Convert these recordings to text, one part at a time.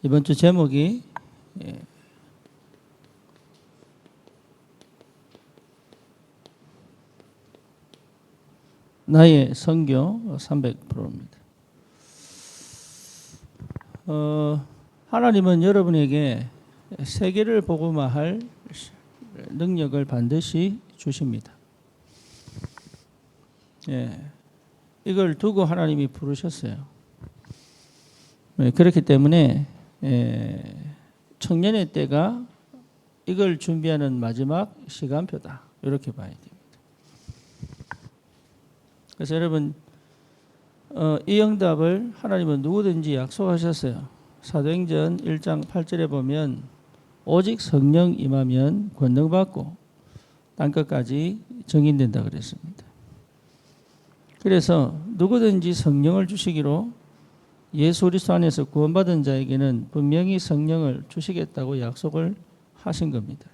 이번 주 제목이 나의 선교 300%입니다. 하나님은 여러분에게 세계를 복음화할 능력을 반드시 주십니다. 이걸 두고 하나님이 부르셨어요. 그렇기 때문에 청년의 때가 이걸 준비하는 마지막 시간표다. 이렇게 봐야 됩니다. 그래서 여러분 이 응답을 하나님은 누구든지 약속하셨어요. 사도행전 1장 8절에 보면 오직 성령 임하면 권능받고 땅끝까지 증인된다 그랬습니다. 그래서 누구든지 성령을 주시기로 예수 그리스도 안에서 구원받은 자에게는 분명히 성령을 주시겠다고 약속을 하신 겁니다.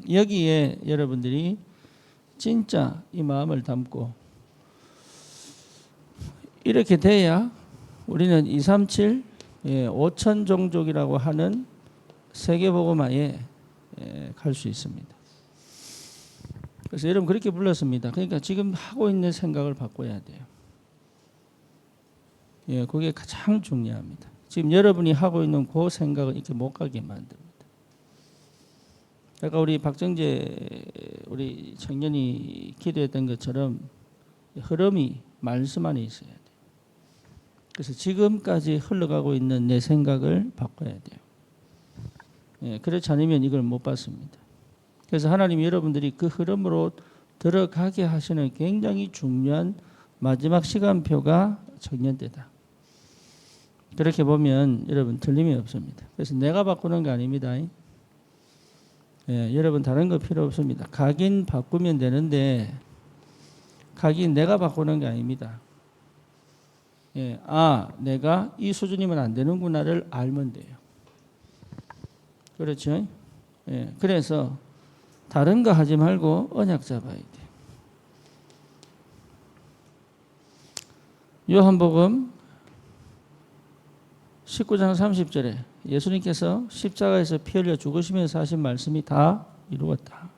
여기에 여러분들이 진짜 이 마음을 담고 이렇게 돼야 우리는 237 5천 종족이라고 하는 세계복음화에 갈 수 있습니다. 그래서 여러분 그렇게 불렀습니다. 그러니까 지금 하고 있는 생각을 바꿔야 돼요. 그게 가장 중요합니다. 지금 여러분이 하고 있는 그 생각은 이렇게 못 가게 만듭니다. 아까 우리 박정재 우리 청년이 기도했던 것처럼 흐름이 말씀 안에 있어야 돼요. 그래서 지금까지 흘러가고 있는 내 생각을 바꿔야 돼요. 그렇지 않으면 이걸 못 받습니다. 그래서 하나님이 여러분들이 그 흐름으로 들어가게 하시는 굉장히 중요한 마지막 시간표가 청년 때다. 그렇게 보면 여러분 틀림이 없습니다. 그래서 내가 바꾸는 거 아닙니다. 여러분 다른 거 필요 없습니다. 가긴 바꾸면 되는데 가긴 내가 바꾸는 게 아닙니다. 내가 이 수준이면 안 되는구나를 알면 돼요. 그렇죠? 그래서 다른 거 하지 말고 언약 잡아야 돼요. 요한복음 19장 30절에 예수님께서 십자가에서 피 흘려 죽으시면서 하신 말씀이 다 이루었다.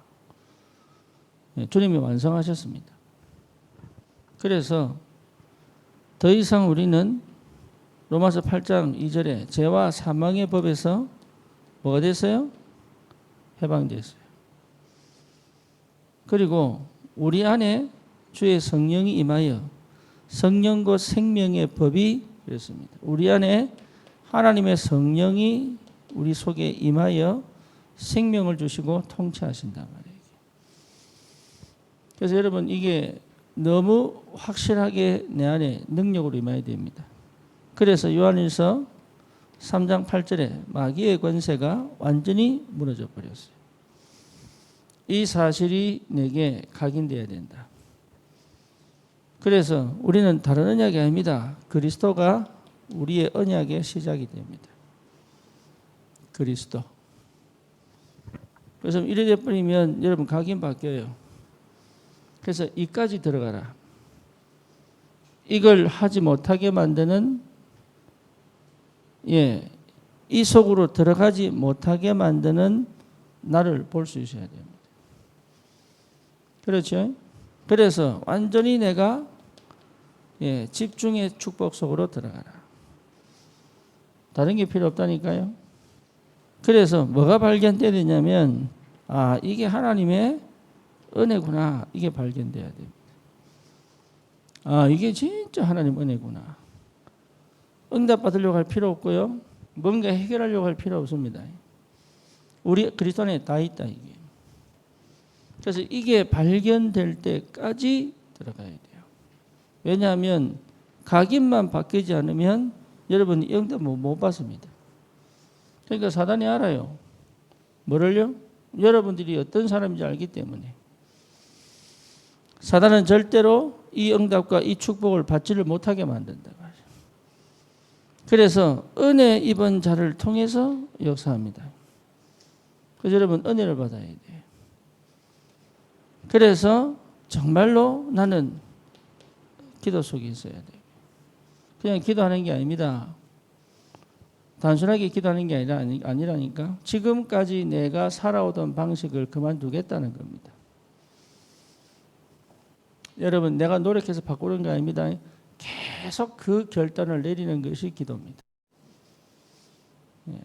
주님이 완성하셨습니다. 그래서 더 이상 우리는 로마서 8장 2절에 죄와 사망의 법에서 뭐가 됐어요? 해방됐어요. 그리고 우리 안에 주의 성령이 임하여 성령 곧 생명의 법이 그랬습니다. 우리 안에 하나님의 성령이 우리 속에 임하여 생명을 주시고 통치하신단 말이에요. 그래서 여러분 이게 너무 확실하게 내 안에 능력으로 임해야 됩니다. 그래서 요한일서 3장 8절에 마귀의 권세가 완전히 무너져 버렸어요. 이 사실이 내게 각인되어야 된다. 그래서 우리는 다른 언약이 아닙니다. 그리스도가 우리의 언약의 시작이 됩니다. 그리스도. 그래서 이래 돼버리면 여러분 각인 바뀌어요. 그래서 이까지 들어가라. 이걸 하지 못하게 만드는 이 속으로 들어가지 못하게 만드는 나를 볼 수 있어야 됩니다. 그렇죠? 그래서 완전히 내가 집중의 축복 속으로 들어가라. 다른 게 필요 없다니까요. 그래서 뭐가 발견돼야 되냐면 이게 하나님의 은혜구나. 이게 발견돼야 됩니다. 이게 진짜 하나님 은혜구나. 응답 받으려고 할 필요 없고요. 뭔가 해결하려고 할 필요 없습니다. 우리 그리스도 안에 다 있다 이게. 그래서 이게 발견될 때까지 들어가야 돼요. 왜냐하면 각인만 바뀌지 않으면 여러분 응답 못 받습니다. 그러니까 사단이 알아요. 뭐를요? 여러분들이 어떤 사람인지 알기 때문에. 사단은 절대로 이 응답과 이 축복을 받지를 못하게 만든다. 그래서 은혜 입은 자를 통해서 역사합니다. 그래서 여러분 은혜를 받아야 돼요. 그래서 정말로 나는 기도 속에 있어야 돼요. 그냥 기도하는 게 아닙니다. 단순하게 기도하는 게 아니라니까. 지금까지 내가 살아오던 방식을 그만두겠다는 겁니다. 여러분, 내가 노력해서 바꾸는 게 아닙니다. 계속 그 결단을 내리는 것이 기도입니다. 예.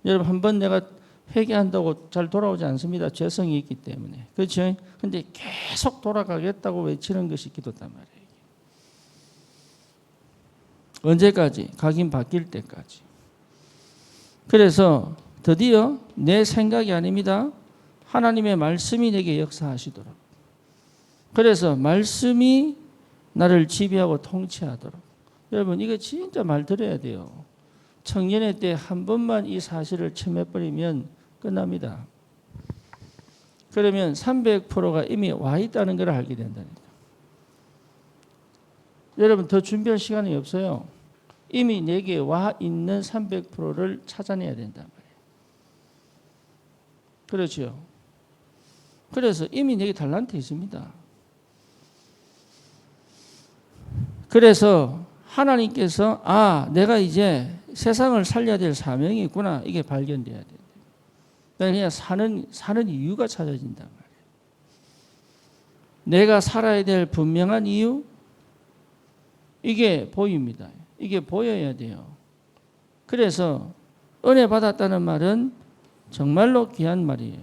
여러분, 한번 내가 회개한다고 잘 돌아오지 않습니다. 죄성이 있기 때문에. 그렇죠? 근데 계속 돌아가겠다고 외치는 것이 기도단 말이에요. 언제까지? 각인 바뀔 때까지. 그래서 드디어 내 생각이 아닙니다. 하나님의 말씀이 내게 역사하시도록. 그래서 말씀이 나를 지배하고 통치하도록. 여러분, 이거 진짜 말 들어야 돼요. 청년의 때 한 번만 이 사실을 체험해버리면 끝납니다. 그러면 300%가 이미 와 있다는 걸 알게 된다니까. 여러분, 더 준비할 시간이 없어요. 이미 내게 와 있는 300%를 찾아내야 된단 말이에요. 그렇죠? 그래서 이미 내게 달란트 있습니다. 그래서 하나님께서 내가 이제 세상을 살려야 될 사명이 있구나. 이게 발견돼야 돼요. 그냥 사는 이유가 찾아진단 말이에요. 내가 살아야 될 분명한 이유, 이게 보입니다. 이게 보여야 돼요. 그래서 은혜 받았다는 말은 정말로 귀한 말이에요.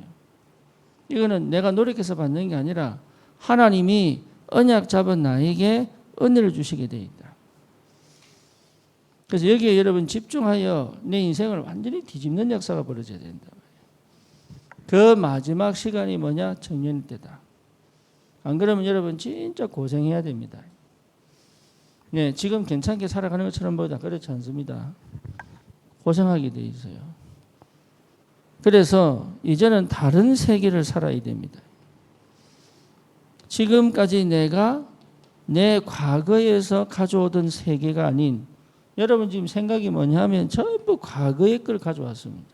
이거는 내가 노력해서 받는 게 아니라 하나님이 언약 잡은 나에게 은혜를 주시게 돼 있다. 그래서 여기에 여러분 집중하여 내 인생을 완전히 뒤집는 역사가 벌어져야 된다. 그 마지막 시간이 뭐냐? 청년 때다. 안 그러면 여러분 진짜 고생해야 됩니다. 네, 지금 괜찮게 살아가는 것처럼 보다 그렇지 않습니다. 고생하게 돼 있어요. 그래서 이제는 다른 세계를 살아야 됩니다. 지금까지 내가 내 과거에서 가져오던 세계가 아닌, 여러분 지금 생각이 뭐냐 하면 전부 과거의 걸 가져왔습니다.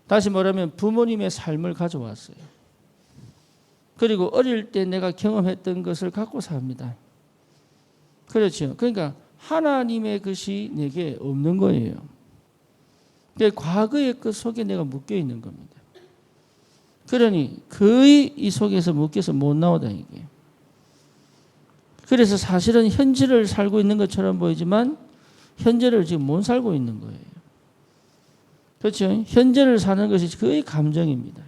다시 말하면 부모님의 삶을 가져왔어요. 그리고 어릴 때 내가 경험했던 것을 갖고 삽니다. 그렇죠. 그러니까 하나님의 것이 내게 없는 거예요. 그러니까 과거의 것 속에 내가 묶여 있는 겁니다. 그러니 거의 이 속에서 묶여서 못 나오다 이게. 그래서 사실은 현재를 살고 있는 것처럼 보이지만 현재를 지금 못 살고 있는 거예요. 그렇죠. 현재를 사는 것이 거의 감정입니다.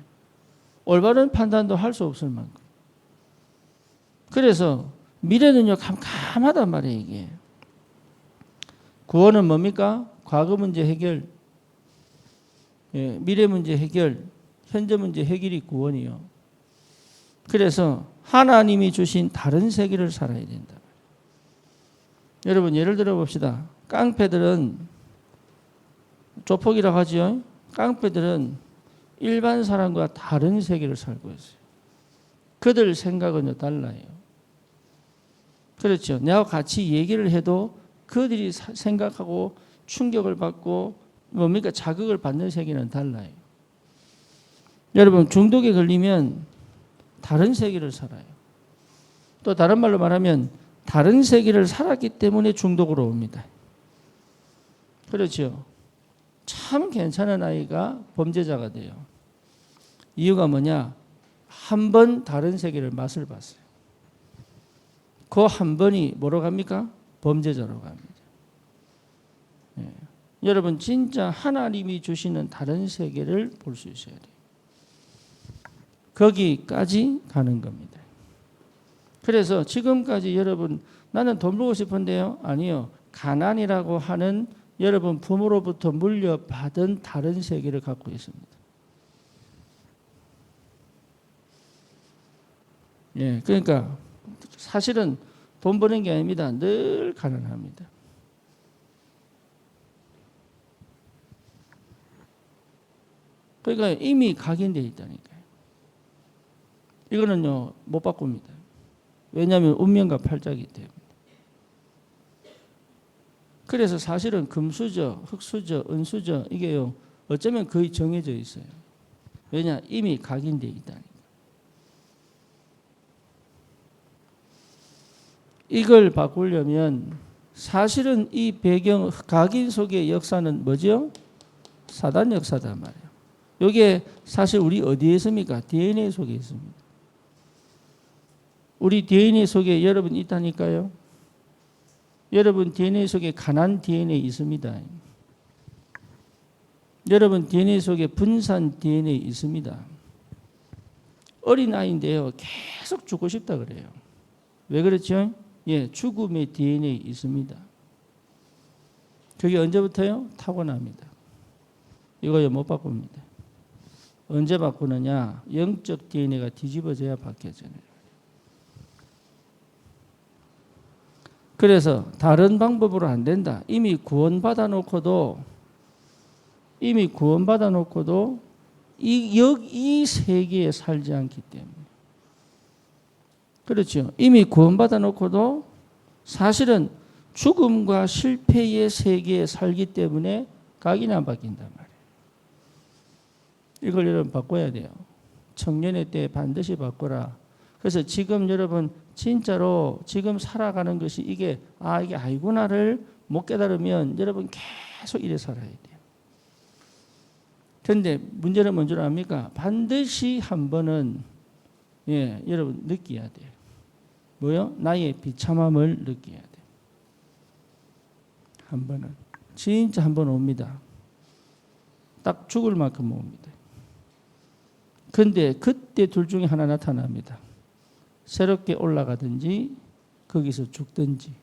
올바른 판단도 할 수 없을 만큼. 그래서 미래는요 캄캄하단 말이에요 이게. 구원은 뭡니까? 과거 문제 해결, 미래 문제 해결, 현재 문제 해결이 구원이요. 그래서 하나님이 주신 다른 세계를 살아야 된다. 여러분 예를 들어 봅시다. 깡패들은 조폭이라고 하죠. 깡패들은 일반 사람과 다른 세계를 살고 있어요. 그들 생각은 달라요. 그렇죠. 내가 같이 얘기를 해도 그들이 생각하고 충격을 받고 뭡니까? 자극을 받는 세계는 달라요. 여러분 중독에 걸리면 다른 세계를 살아요. 또 다른 말로 말하면 다른 세계를 살았기 때문에 중독으로 옵니다. 그렇죠. 참 괜찮은 아이가 범죄자가 돼요. 이유가 뭐냐? 한 번 다른 세계를 맛을 봤어요. 그 한 번이 뭐로 갑니까? 범죄자로 갑니다. 여러분 진짜 하나님이 주시는 다른 세계를 볼 수 있어야 돼요. 거기까지 가는 겁니다. 그래서 지금까지 여러분 나는 돈 벌고 싶은데요. 아니요. 가난이라고 하는 여러분 부모로부터 물려받은 다른 세계를 갖고 있습니다. 그러니까 사실은 돈 버는 게 아닙니다. 늘 가난합니다. 그러니까 이미 각인되어 있다니까요. 이거는요 못 바꿉니다. 왜냐하면 운명과 팔자이기 때문에. 그래서 사실은 금수저, 흙수저, 은수저 이게요 어쩌면 거의 정해져 있어요. 왜냐? 이미 각인되어 있다니까. 이걸 바꾸려면 사실은 이 배경 각인 속의 역사는 뭐죠? 사단 역사단 말이에요. 이게 사실 우리 어디에 있습니까? DNA 속에 있습니다. 우리 DNA 속에 여러분 있다니까요. 여러분 DNA 속에 가난 DNA 있습니다. 여러분 DNA 속에 분산 DNA 있습니다. 어린아이인데요. 계속 죽고 싶다 그래요. 왜 그렇죠? 예, 죽음의 DNA 있습니다. 그게 언제부터요? 타고납니다. 이거요 못 바꿉니다. 언제 바꾸느냐? 영적 DNA가 뒤집어져야 바뀌어져요. 그래서 다른 방법으로 안 된다. 이미 구원받아 놓고도 이 세계에 살지 않기 때문에. 그렇죠. 이미 구원받아 놓고도 사실은 죽음과 실패의 세계에 살기 때문에 각인이 안 바뀐단 말이에요. 이걸 여러분 바꿔야 돼요. 청년의 때 반드시 바꿔라. 그래서 지금 여러분 진짜로 지금 살아가는 것이 이게 아이구나를 못 깨달으면 여러분 계속 이래 살아야 돼요. 그런데 문제는 뭔지 압니까? 반드시 한 번은 여러분 느껴야 돼요. 뭐요? 나의 비참함을 느껴야 돼요. 한 번은 진짜 한 번 옵니다. 딱 죽을 만큼 옵니다. 그런데 그때 둘 중에 하나 나타납니다. 새롭게 올라가든지 거기서 죽든지.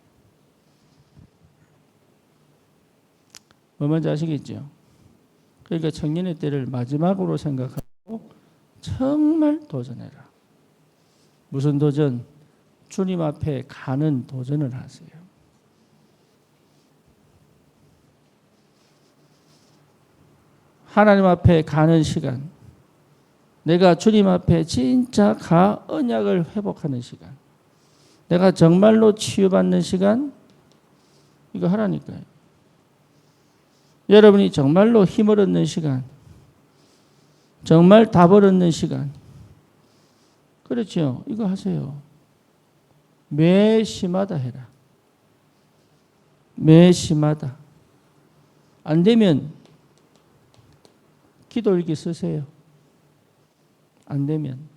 뭐 뭔지 아시겠죠? 그러니까 청년의 때를 마지막으로 생각하고 정말 도전해라. 무슨 도전? 주님 앞에 가는 도전을 하세요. 하나님 앞에 가는 시간. 내가 주님 앞에 진짜 언약을 회복하는 시간. 내가 정말로 치유받는 시간. 이거 하라니까요. 여러분이 정말로 힘을 얻는 시간. 정말 답을 얻는 시간. 그렇죠. 이거 하세요. 매시마다 해라. 매시마다. 안 되면 기도일기 쓰세요. 안 되면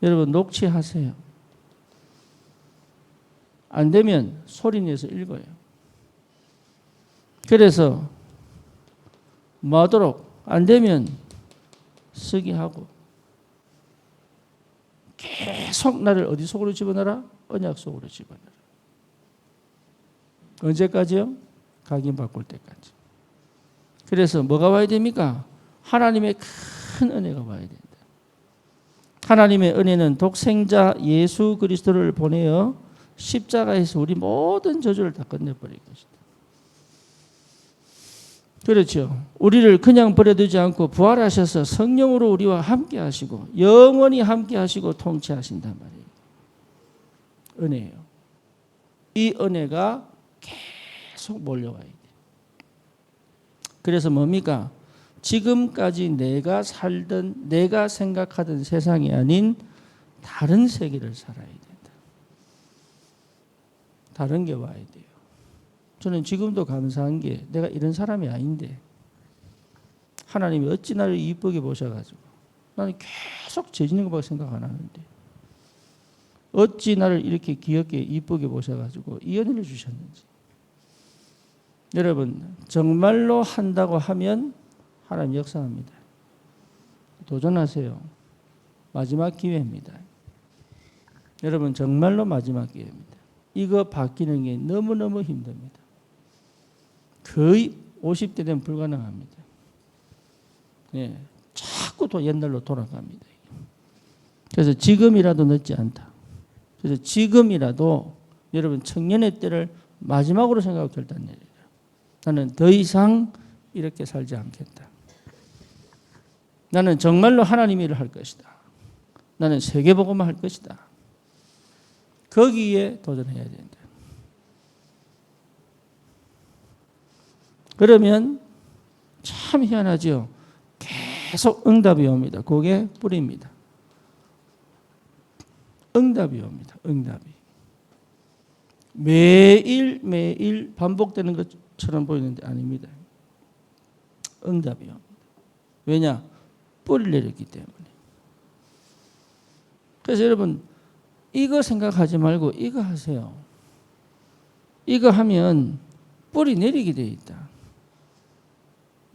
여러분 녹취하세요. 안 되면 소리내서 읽어요. 그래서 뭐하도록 안 되면 쓰기 하고 계속 나를 어디 속으로 집어넣어라? 언약 속으로 집어넣어라. 언제까지요? 각인 바꿀 때까지. 그래서 뭐가 와야 됩니까? 하나님의 큰 은혜가 와야 된다. 하나님의 은혜는 독생자 예수 그리스도를 보내어 십자가에서 우리 모든 저주를 다 끝내버릴 것이다. 그렇죠. 우리를 그냥 버려두지 않고 부활하셔서 성령으로 우리와 함께 하시고 영원히 함께 하시고 통치하신단 말이에요. 은혜예요. 이 은혜가 계속 몰려와야 돼요. 그래서 뭡니까? 지금까지 내가 살던 내가 생각하던 세상이 아닌 다른 세계를 살아야 된다. 다른 게 와야 돼요. 저는 지금도 감사한 게 내가 이런 사람이 아닌데 하나님이 어찌 나를 이쁘게 보셔가지고 나는 계속 죄짓는 것밖에 생각 안 하는데 어찌 나를 이렇게 귀엽게 이쁘게 보셔가지고 이 은혜를 주셨는지. 여러분 정말로 한다고 하면 하나님 역사합니다. 도전하세요. 마지막 기회입니다. 여러분 정말로 마지막 기회입니다. 이거 바뀌는 게 너무너무 힘듭니다. 거의 50대 되면 불가능합니다. 예, 자꾸 또 옛날로 돌아갑니다. 그래서 지금이라도 늦지 않다. 그래서 지금이라도 여러분 청년의 때를 마지막으로 생각하고 결단 내려요. 나는 더 이상 이렇게 살지 않겠다. 나는 정말로 하나님 일을 할 것이다. 나는 세계복음을 할 것이다. 거기에 도전해야 된다. 그러면 참 희한하죠. 계속 응답이 옵니다. 그게 뿌리입니다. 응답이 옵니다. 응답이. 매일 반복되는 것처럼 보이는데 아닙니다. 응답이요. 왜냐? 뿌리를 내렸기 때문에. 그래서 여러분 이거 생각하지 말고 이거 하세요. 이거 하면 뿌리 내리게 돼 있다.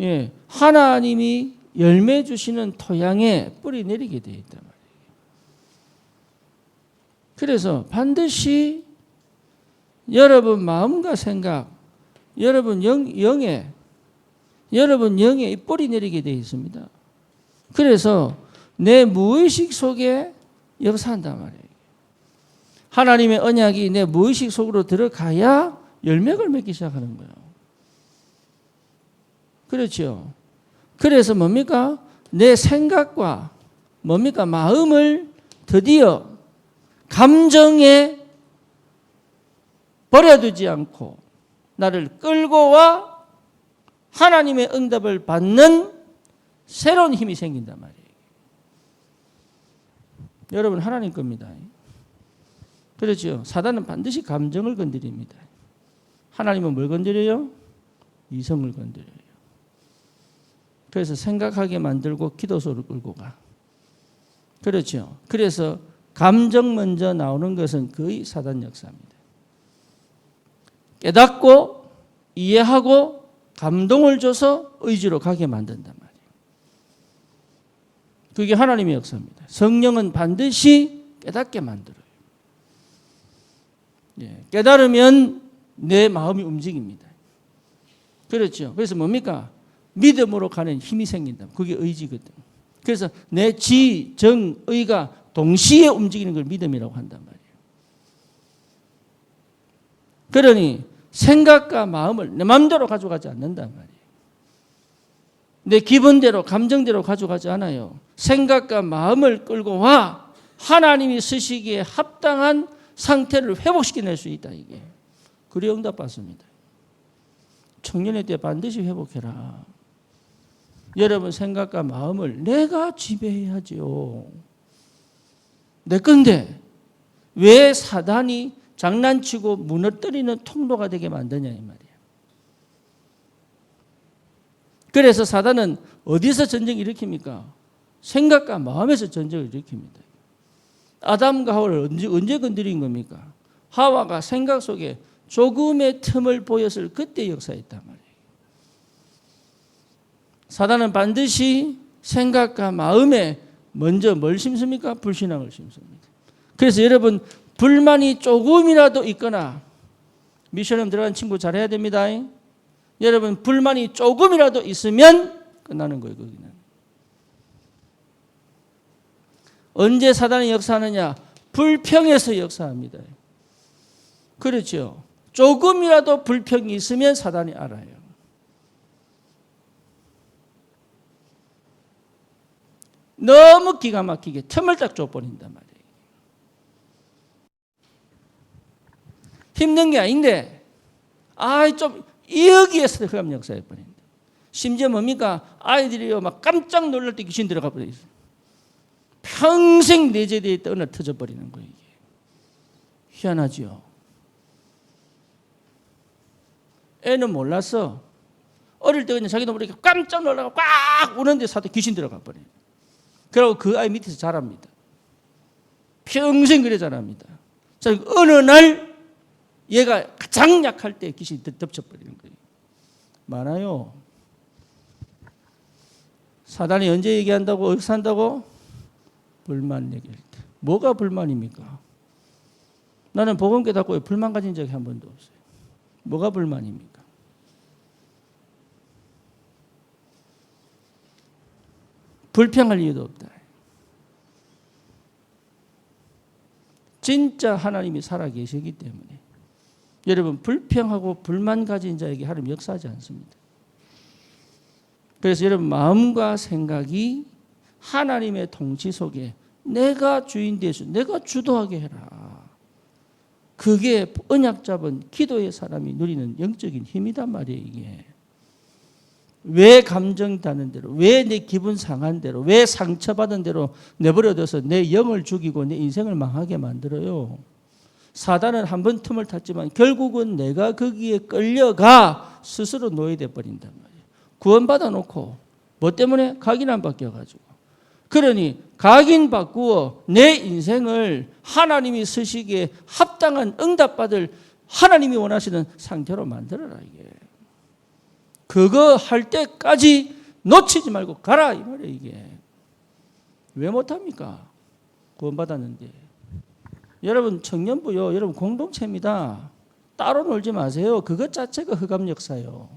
예, 하나님이 열매 주시는 토양에 뿌리 내리게 돼 있단 말이에요. 그래서 반드시 여러분 마음과 생각, 여러분 영에 이 뿌리 내리게 돼 있습니다. 그래서 내 무의식 속에 역사한단 말이에요. 하나님의 언약이 내 무의식 속으로 들어가야 열매를 맺기 시작하는 거예요. 그렇죠. 그래서 뭡니까? 내 생각과 뭡니까? 마음을 드디어 감정에 버려두지 않고 나를 끌고 와 하나님의 응답을 받는 새로운 힘이 생긴단 말이에요. 여러분 하나님 겁니다. 그렇죠. 사단은 반드시 감정을 건드립니다. 하나님은 뭘 건드려요? 이성을 건드려요. 그래서 생각하게 만들고 기도소를 끌고 가. 그렇죠. 그래서 감정 먼저 나오는 것은 거의 사단 역사입니다. 깨닫고 이해하고 감동을 줘서 의지로 가게 만든단 말이에요. 그게 하나님의 역사입니다. 성령은 반드시 깨닫게 만들어요. 예, 깨달으면 내 마음이 움직입니다. 그렇죠. 그래서 뭡니까? 믿음으로 가는 힘이 생긴다. 그게 의지거든. 그래서 내 지, 정, 의가 동시에 움직이는 걸 믿음이라고 한단 말이에요. 그러니 생각과 마음을 내 마음대로 가져가지 않는단 말이에요. 내 기분대로 감정대로 가져가지 않아요. 생각과 마음을 끌고 와 하나님이 쓰시기에 합당한 상태를 회복시켜낼 수 있다. 이게 그리 응답받습니다. 청년의 때 반드시 회복해라. 여러분 생각과 마음을 내가 지배해야죠. 내 건데 왜 사단이 장난치고 무너뜨리는 통로가 되게 만드냐 이 말이에요. 그래서 사단은 어디서 전쟁을 일으킵니까? 생각과 마음에서 전쟁을 일으킵니다. 아담과 하와를 언제 건드린 겁니까? 하와가 생각 속에 조금의 틈을 보였을 그때 역사했단 말이에요. 사단은 반드시 생각과 마음에 먼저 뭘 심습니까? 불신앙을 심습니다. 그래서 여러분 불만이 조금이라도 있거나 미션홈 들어간 친구 잘해야 됩니다. 여러분 불만이 조금이라도 있으면 끝나는 거예요. 거기는. 언제 사단이 역사하느냐? 불평에서 역사합니다. 그렇죠. 조금이라도 불평이 있으면 사단이 알아요. 너무 기가 막히게 틈을 딱 줘버린단 말이에요. 힘든 게 아닌데 좀 여기에서 흑암 역사해 버린다. 심지어 뭡니까? 아이들이요 막 깜짝 놀랄 때 귀신 들어가 버려 있어요. 평생 내재되어 있다 어느 날 터져버리는 거예요. 이게. 희한하죠. 애는 몰랐어. 어릴 때 그냥 자기도 모르게 깜짝 놀라고 꽉 우는데 사도 귀신 들어가 버려요. 그리고 그 아이 밑에서 자랍니다. 평생 그래 자랍니다. 자, 어느 날 얘가 가장 약할 때 귀신이 덮쳐버리는 거예요. 많아요. 사단이 언제 얘기한다고 어디서 한다고? 불만 얘기할 때. 뭐가 불만입니까? 나는 복음 깨닫고 불만 가진 적이 한 번도 없어요. 뭐가 불만입니까? 불평할 이유도 없다. 진짜 하나님이 살아계시기 때문에 여러분 불평하고 불만 가진 자에게 하나님 역사하지 않습니다. 그래서 여러분 마음과 생각이 하나님의 통치 속에 내가 주인 되수, 내가 주도하게 해라. 그게 언약 잡은 기도의 사람이 누리는 영적인 힘이단 말이에요. 이게. 왜 감정 타는 대로, 왜 내 기분 상한 대로, 왜 상처받은 대로 내버려둬서 내 영을 죽이고 내 인생을 망하게 만들어요. 사단은 한 번 틈을 탔지만 결국은 내가 거기에 끌려가 스스로 노예돼 버린단 말이에요. 구원받아 놓고 뭐 때문에 각인 안 바뀌어가지고. 그러니 각인 바꾸어 내 인생을 하나님이 쓰시기에 합당한 응답받을 하나님이 원하시는 상태로 만들어라 이게. 그거 할 때까지 놓치지 말고 가라 이 말이에요 이게. 왜 못합니까? 구원받았는데. 여러분 청년부요. 여러분 공동체입니다. 따로 놀지 마세요. 그것 자체가 흑암 역사예요.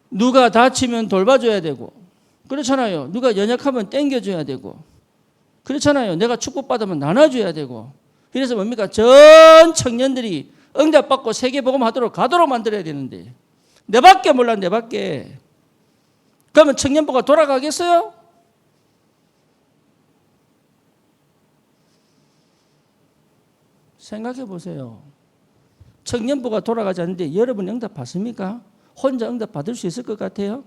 누가 다치면 돌봐줘야 되고 그렇잖아요. 누가 연약하면 땡겨줘야 되고 그렇잖아요. 내가 축복받으면 나눠줘야 되고. 그래서 뭡니까? 전 청년들이 응답받고 세계복음 하도록 가도록 만들어야 되는데 내밖에 몰라 내밖에. 그러면 청년부가 돌아가겠어요? 생각해 보세요. 청년부가 돌아가지 않는데 여러분 응답 받습니까? 혼자 응답 받을 수 있을 것 같아요?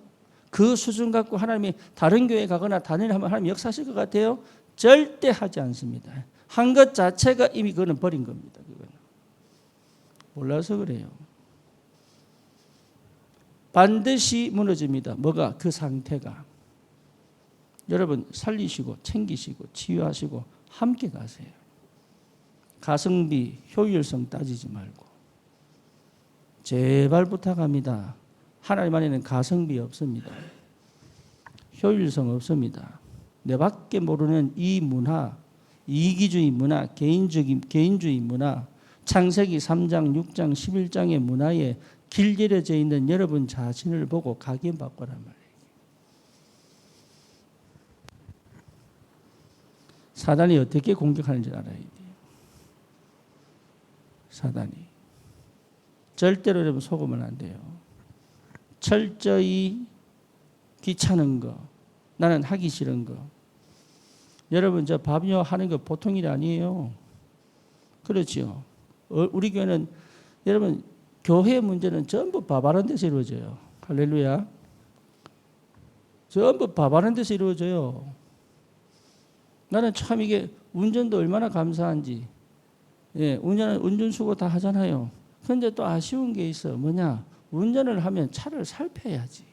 그 수준 갖고 하나님이 다른 교회에 가거나 다른 일 하면 하나님 역사하실 것 같아요? 절대 하지 않습니다. 한 것 자체가 이미 그거는 버린 겁니다. 그거는. 몰라서 그래요. 반드시 무너집니다. 뭐가? 그 상태가. 여러분 살리시고 챙기시고 치유하시고 함께 가세요. 가성비, 효율성 따지지 말고. 제발 부탁합니다. 하나님 안에는 가성비 없습니다. 효율성 없습니다. 내밖에 모르는 이 문화, 이기주의 문화, 개인주의 문화, 창세기 3장, 6장, 11장의 문화에 길들여져 있는 여러분 자신을 보고 각인바꾸란 말이에요. 사단이 어떻게 공격하는지 알아야 돼요. 사단이. 절대로 여러분 속으면 안 돼요. 철저히 귀찮은 거, 나는 하기 싫은 거. 여러분 저 밥요 하는 거 보통 일이 아니에요. 그렇지요. 우리 교회는 여러분 교회 문제는 전부 밥하는 데서 이루어져요. 할렐루야. 전부 밥하는 데서 이루어져요. 나는 참 이게 운전도 얼마나 감사한지. 예, 운전 수고 다 하잖아요. 그런데 또 아쉬운 게 있어. 뭐냐? 운전을 하면 차를 살펴야지.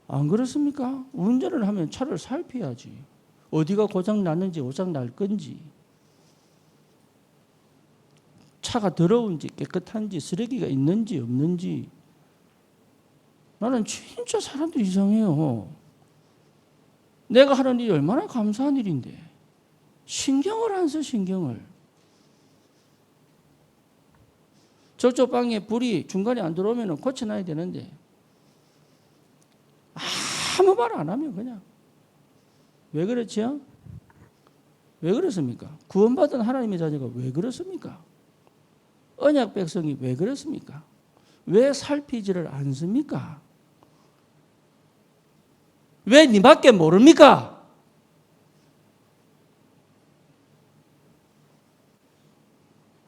안 그렇습니까? 운전을 하면 차를 살펴야지. 어디가 고장 났는지 고장 날 건지, 차가 더러운지 깨끗한지 쓰레기가 있는지 없는지. 나는 진짜 사람도 이상해요. 내가 하는 일이 얼마나 감사한 일인데 신경을 안 써. 신경을. 저쪽 방에 불이 중간에 안 들어오면 고쳐놔야 되는데 아무 말 안 하면 그냥. 왜 그렇지요? 왜 그렇습니까? 구원받은 하나님의 자녀가 왜 그렇습니까? 언약 백성이 왜 그렇습니까? 왜 살피지를 않습니까? 왜 니밖에 모릅니까?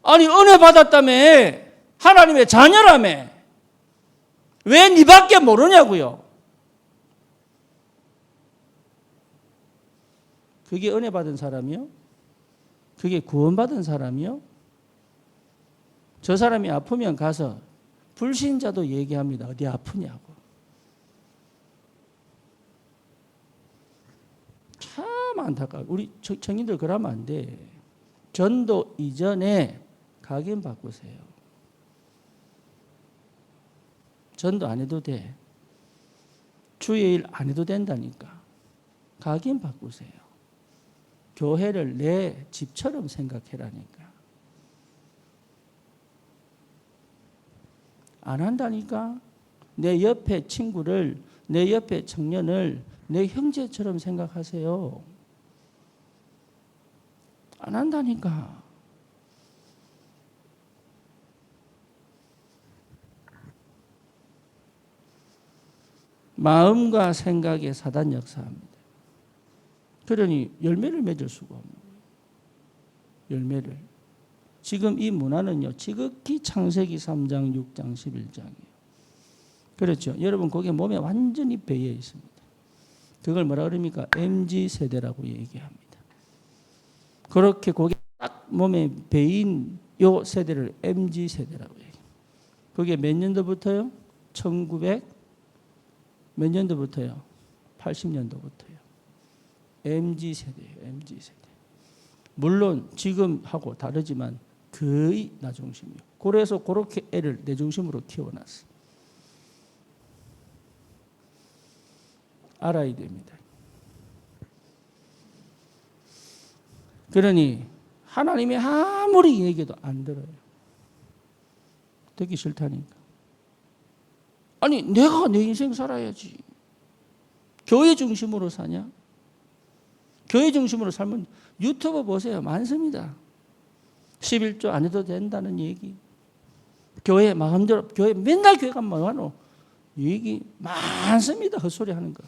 아니 은혜 받았다며. 하나님의 자녀라며. 왜 니밖에 모르냐고요. 그게 은혜 받은 사람이요? 그게 구원받은 사람이요? 저 사람이 아프면 가서 불신자도 얘기합니다. 어디 아프냐고. 참 안타까워. 우리 청년들 그러면 안 돼. 전도 이전에 각인 바꾸세요. 전도 안 해도 돼. 주의 일 안 해도 된다니까. 각인 바꾸세요. 교회를 내 집처럼 생각해라니까. 안 한다니까. 내 옆에 친구를, 내 옆에 청년을 내 형제처럼 생각하세요. 안 한다니까. 마음과 생각에 사단 역사합니다. 그러니 열매를 맺을 수가 없는 거예요. 열매를. 지금 이 문화는요, 지극히 창세기 3장, 6장, 11장이에요. 그렇죠. 여러분 거기에 몸에 완전히 배여 있습니다. 그걸 뭐라 그럽니까? MZ세대라고 얘기합니다. 그렇게 고개 딱 몸에 배인 요 세대를 MZ세대라고 얘기해요. 그게 몇 년도부터요? 1900 몇 년도부터요? 80년도부터요. MZ세대예요. MZ세대. 물론 지금하고 다르지만 거의 나 중심이요. 그래서 그렇게 애를 내 중심으로 키워놨어. 알아야 됩니다. 그러니 하나님이 아무리 얘기해도 안 들어요. 듣기 싫다니까. 아니 내가 내 인생 살아야지. 교회 중심으로 사냐? 교회 중심으로 살면 유튜브 보세요. 많습니다. 11조 안 해도 된다는 얘기. 교회 마음대로 교회 맨날 교회 가면 뭐하노? 얘기 많습니다. 헛소리 하는 거.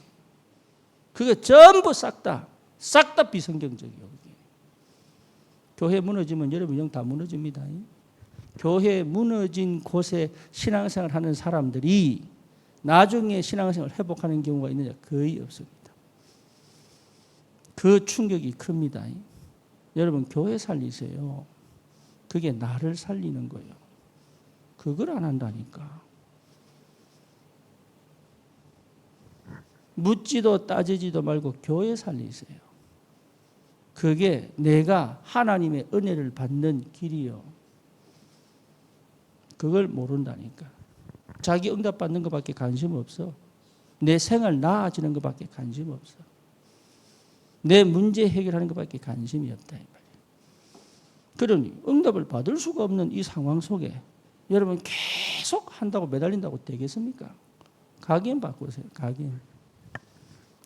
그게 전부 싹 다 비성경적이에요. 교회 무너지면 여러분 영 다 무너집니다. 교회 무너진 곳에 신앙생활 하는 사람들이 나중에 신앙생활을 회복하는 경우가 있느냐? 거의 없습니다. 그 충격이 큽니다. 여러분 교회 살리세요. 그게 나를 살리는 거예요. 그걸 안 한다니까. 묻지도 따지지도 말고 교회 살리세요. 그게 내가 하나님의 은혜를 받는 길이요. 그걸 모른다니까. 자기 응답 받는 것밖에 관심 없어. 내 생활 나아지는 것밖에 관심 없어. 내 문제 해결하는 것밖에 관심이 없다 이 말이에요. 그러니 응답을 받을 수가 없는 이 상황 속에 여러분 계속 한다고 매달린다고 되겠습니까? 각인 바꾸세요. 각인.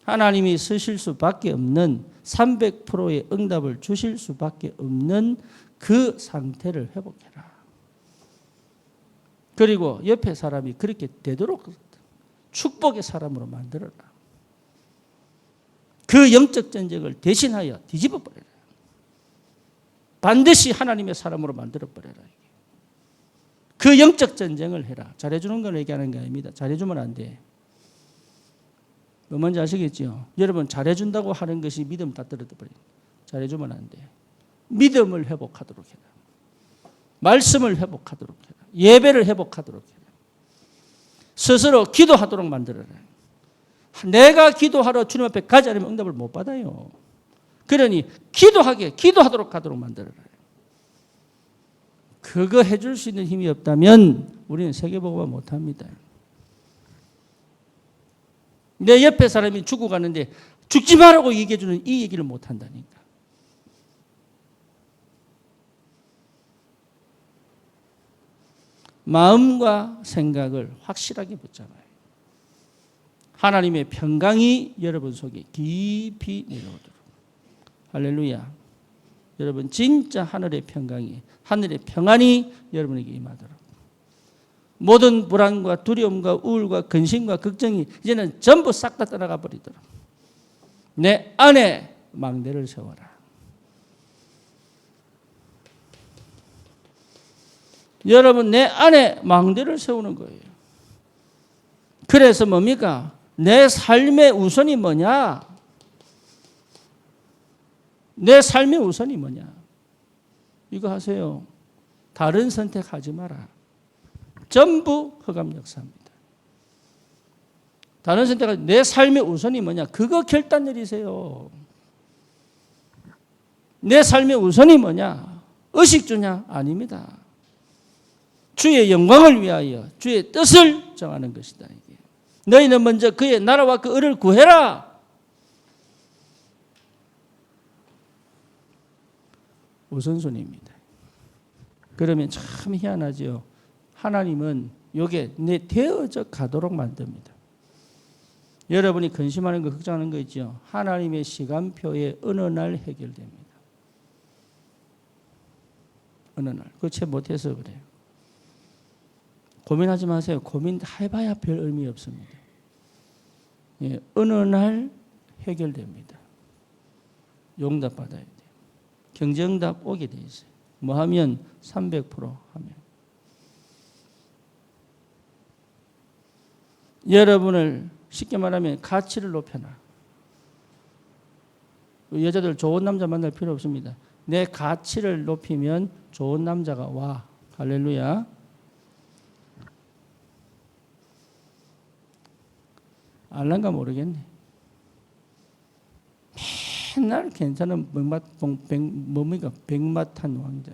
하나님이 쓰실 수밖에 없는 300%의 응답을 주실 수밖에 없는 그 상태를 회복해라. 그리고 옆에 사람이 그렇게 되도록 축복의 사람으로 만들어라. 그 영적 전쟁을 대신하여 뒤집어 버려라. 반드시 하나님의 사람으로 만들어 버려라. 그 영적 전쟁을 해라. 잘해주는 걸 얘기하는 게 아닙니다. 잘해주면 안 돼. 뭐 뭔지 아시겠죠? 여러분 잘해준다고 하는 것이 믿음 다 떨어져버려요. 잘해주면 안 돼. 믿음을 회복하도록 해라. 말씀을 회복하도록 해라. 예배를 회복하도록 해라. 스스로 기도하도록 만들어라. 내가 기도하러 주님 앞에 가지 않으면 응답을 못 받아요. 그러니 기도하도록 하도록 만들어라. 그거 해줄 수 있는 힘이 없다면 우리는 세계복음화 못합니다. 내 옆에 사람이 죽고 가는데 죽지 말라고 얘기해주는 이 얘기를 못한다니까. 마음과 생각을 확실하게 붙잡아요. 하나님의 평강이 여러분 속에 깊이 내려오도록. 할렐루야. 여러분 진짜 하늘의 평강이, 하늘의 평안이 여러분에게 임하도록. 모든 불안과 두려움과 우울과 근심과 걱정이 이제는 전부 싹 다 떠나가 버리도록 내 안에 망대를 세워라. 여러분 내 안에 망대를 세우는 거예요. 그래서 뭡니까? 내 삶의 우선이 뭐냐? 내 삶의 우선이 뭐냐? 이거 하세요. 다른 선택하지 마라. 전부 흑암 역사입니다. 다른 선택은 내 삶의 우선이 뭐냐? 그거 결단 내리세요. 내 삶의 우선이 뭐냐? 의식주냐? 아닙니다. 주의 영광을 위하여 주의 뜻을 정하는 것이다. 이게. 너희는 먼저 그의 나라와 그 의를 구해라. 우선순위입니다. 그러면 참 희한하죠. 하나님은 이게 되어져 가도록 만듭니다. 여러분이 근심하는 거, 걱정하는 거 있죠. 하나님의 시간표에 어느 날 해결됩니다. 어느 날. 그거 채 못해서 그래요. 고민하지 마세요. 고민해봐야 별 의미 없습니다. 예, 어느 날 해결됩니다. 용답 받아야 돼요. 경정답 오게 돼 있어요. 뭐 하면 300% 하면. 여러분을 쉽게 말하면 가치를 높여놔. 여자들 좋은 남자 만날 필요 없습니다. 내 가치를 높이면 좋은 남자가 와. 할렐루야. 알란가 모르겠네. 맨날 괜찮은 백마탄 왕자.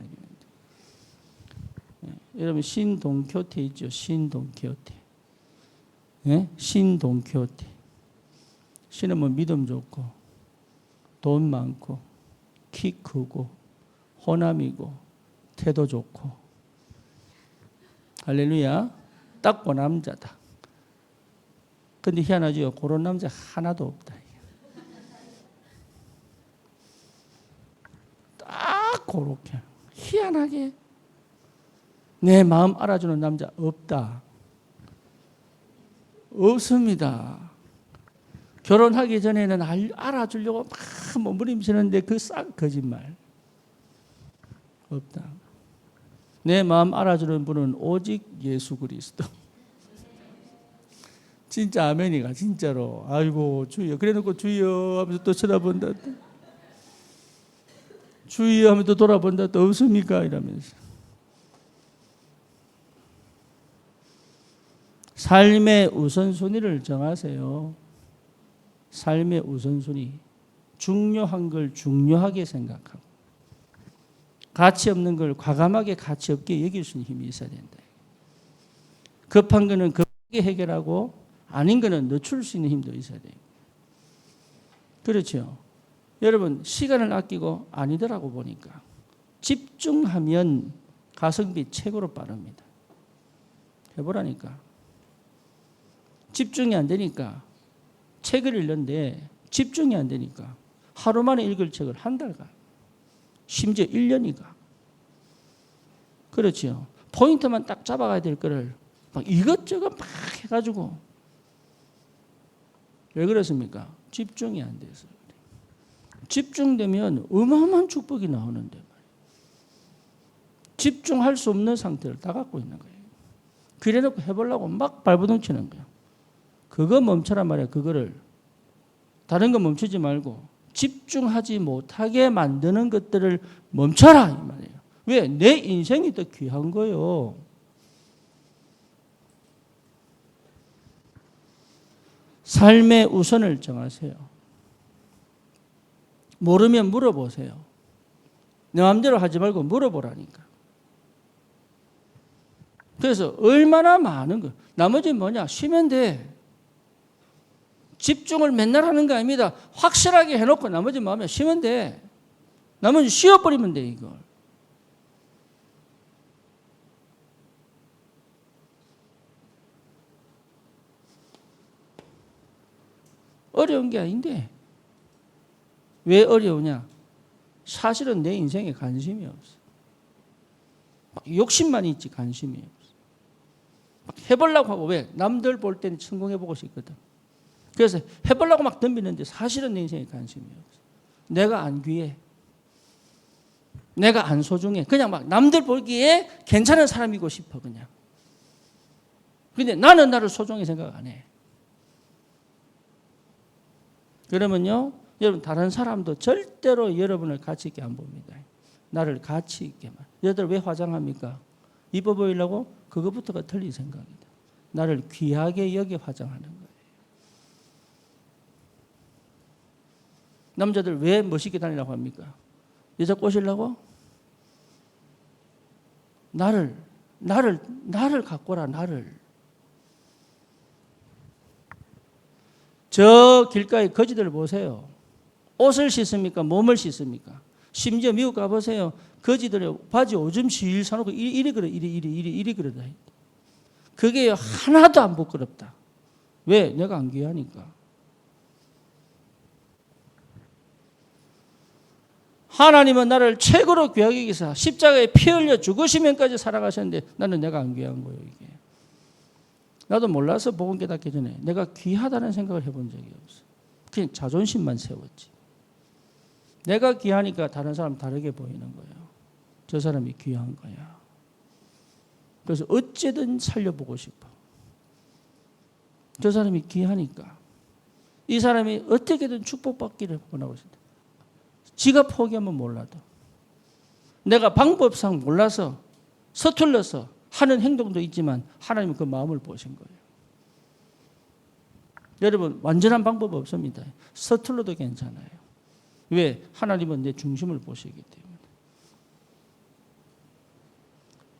여러분 신돈키호테 있죠. 신돈키호테. 예? 신돈키호테. 신은 뭐 믿음 좋고 돈 많고 키 크고 호남이고 태도 좋고 할렐루야. 딱 그 남자다. 근데 희한하죠. 그런 남자 하나도 없다. 딱 그렇게 희한하게 내 마음 알아주는 남자 없다. 없습니다. 결혼하기 전에는 알아주려고 막 몸부림치는데 그 싹 거짓말. 없다. 내 마음 알아주는 분은 오직 예수 그리스도. 진짜 아멘이가 진짜로. 아이고 주여. 그래놓고 주여 하면서 또 쳐다본다. 주여 하면서 또 돌아본다. 또 없습니까? 이러면서. 삶의 우선순위를 정하세요. 삶의 우선순위. 중요한 걸 중요하게 생각하고 가치 없는 걸 과감하게 가치 없게 여길 수 있는 힘이 있어야 된다. 급한 거는 급하게 해결하고 아닌 거는 늦출 수 있는 힘도 있어야 돼요. 그렇죠. 여러분 시간을 아끼고 아니더라고 보니까 집중하면 가성비 최고로 빠릅니다. 해보라니까. 집중이 안 되니까 책을 읽는데 집중이 안 되니까 하루 만에 읽을 책을 한 달 가. 심지어 1년이 가. 그렇죠. 포인트만 딱 잡아가야 될 거를 막 이것저것 막 해가지고 왜 그렇습니까? 집중이 안 돼서. 집중되면 어마어마한 축복이 나오는데 집중할 수 없는 상태를 다 갖고 있는 거예요. 그래놓고 해보려고 막 발버둥 치는 거예요. 그거 멈춰란 말이야. 그거를 다른 거 멈추지 말고 집중하지 못하게 만드는 것들을 멈춰라 이 말이에요. 왜? 내 인생이 더 귀한 거예요. 삶의 우선을 정하세요. 모르면 물어보세요. 내 마음대로 하지 말고 물어보라니까. 그래서 얼마나 많은 거. 나머지는 뭐냐? 쉬면 돼. 집중을 맨날 하는 거 아닙니다. 확실하게 해놓고 나머지 마음에 쉬면 돼. 나머지 쉬어버리면 돼 이걸. 어려운 게 아닌데 왜 어려우냐? 사실은 내 인생에 관심이 없어. 막 욕심만 있지 관심이 없어. 막 해보려고 하고 왜? 남들 볼 때는 성공해보고 싶거든. 그래서 해보려고 막 덤비는데 사실은 내 인생에 관심이 없어. 내가 안 귀해. 내가 안 소중해. 그냥 막 남들 보기에 괜찮은 사람이고 싶어 그냥. 근데 나는 나를 소중히 생각 안 해. 그러면요, 여러분 다른 사람도 절대로 여러분을 가치 있게 안 봅니다. 나를 가치 있게만. 여러분들 왜 화장합니까? 이뻐 보이려고? 그것부터가 틀린 생각이다. 나를 귀하게 여겨 화장하는 거예요. 남자들 왜 멋있게 다니라고 합니까? 여자 꼬시려고? 나를 갖고라, 나를. 저 길가에 거지들 보세요. 옷을 씻습니까? 몸을 씻습니까? 심지어 미국 가보세요. 거지들의 바지 오줌 실 사놓고 이리 그러다. 그게 하나도 안 부끄럽다. 왜? 내가 안 귀하니까. 하나님은 나를 최고로 귀하게 여기사 십자가에 피 흘려 죽으시면까지 살아가셨는데 나는 내가 안 귀한 거예요 이게. 나도 몰라서 복음 깨닫기 전에 내가 귀하다는 생각을 해본 적이 없어. 그냥 자존심만 세웠지. 내가 귀하니까 다른 사람 다르게 보이는 거예요. 저 사람이 귀한 거야. 그래서 어쨌든 살려보고 싶어. 저 사람이 귀하니까. 이 사람이 어떻게든 축복받기를 원하고 있습니다. 지가 포기하면 몰라도 내가 방법상 몰라서 서툴러서 하는 행동도 있지만 하나님은 그 마음을 보신 거예요. 여러분 완전한 방법 없습니다. 서툴러도 괜찮아요. 왜? 하나님은 내 중심을 보시기 때문에.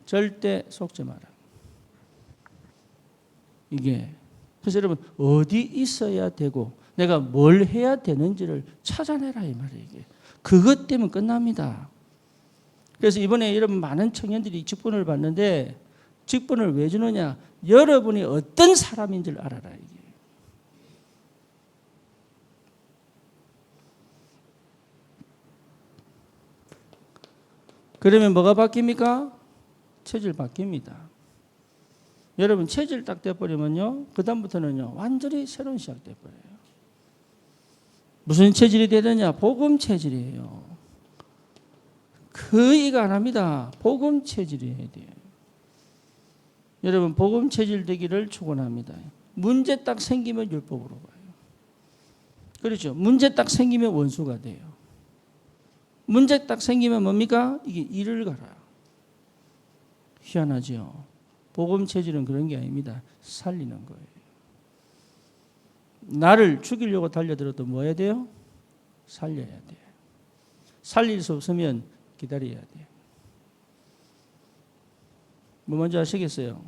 절대 속지 마라. 이게 그래서 여러분 어디 있어야 되고 내가 뭘 해야 되는지를 찾아내라 이 말이에요. 이게 그것 때문에 끝납니다. 그래서 이번에 여러분 많은 청년들이 직분을 받는데 직분을 왜 주느냐? 여러분이 어떤 사람인지를 알아라 이게. 그러면 뭐가 바뀝니까? 체질 바뀝니다. 여러분 체질 딱 돼버리면요 그 다음부터는요 완전히 새로운 시작 돼버려요. 무슨 체질이 되느냐? 복음 체질이에요. 그 이가 안 합니다. 복음 체질이어야 돼요. 여러분 복음 체질 되기를 축원합니다. 문제 딱 생기면 율법으로 가요. 그렇죠. 문제 딱 생기면 원수가 돼요. 문제 딱 생기면 뭡니까? 이게 일을 가라. 희한하죠. 복음 체질은 그런 게 아닙니다. 살리는 거예요. 나를 죽이려고 달려들어도 뭐 해야 돼요? 살려야 돼요. 살릴 수 없으면 기다려야 돼요. 뭐 뭔지 아시겠어요?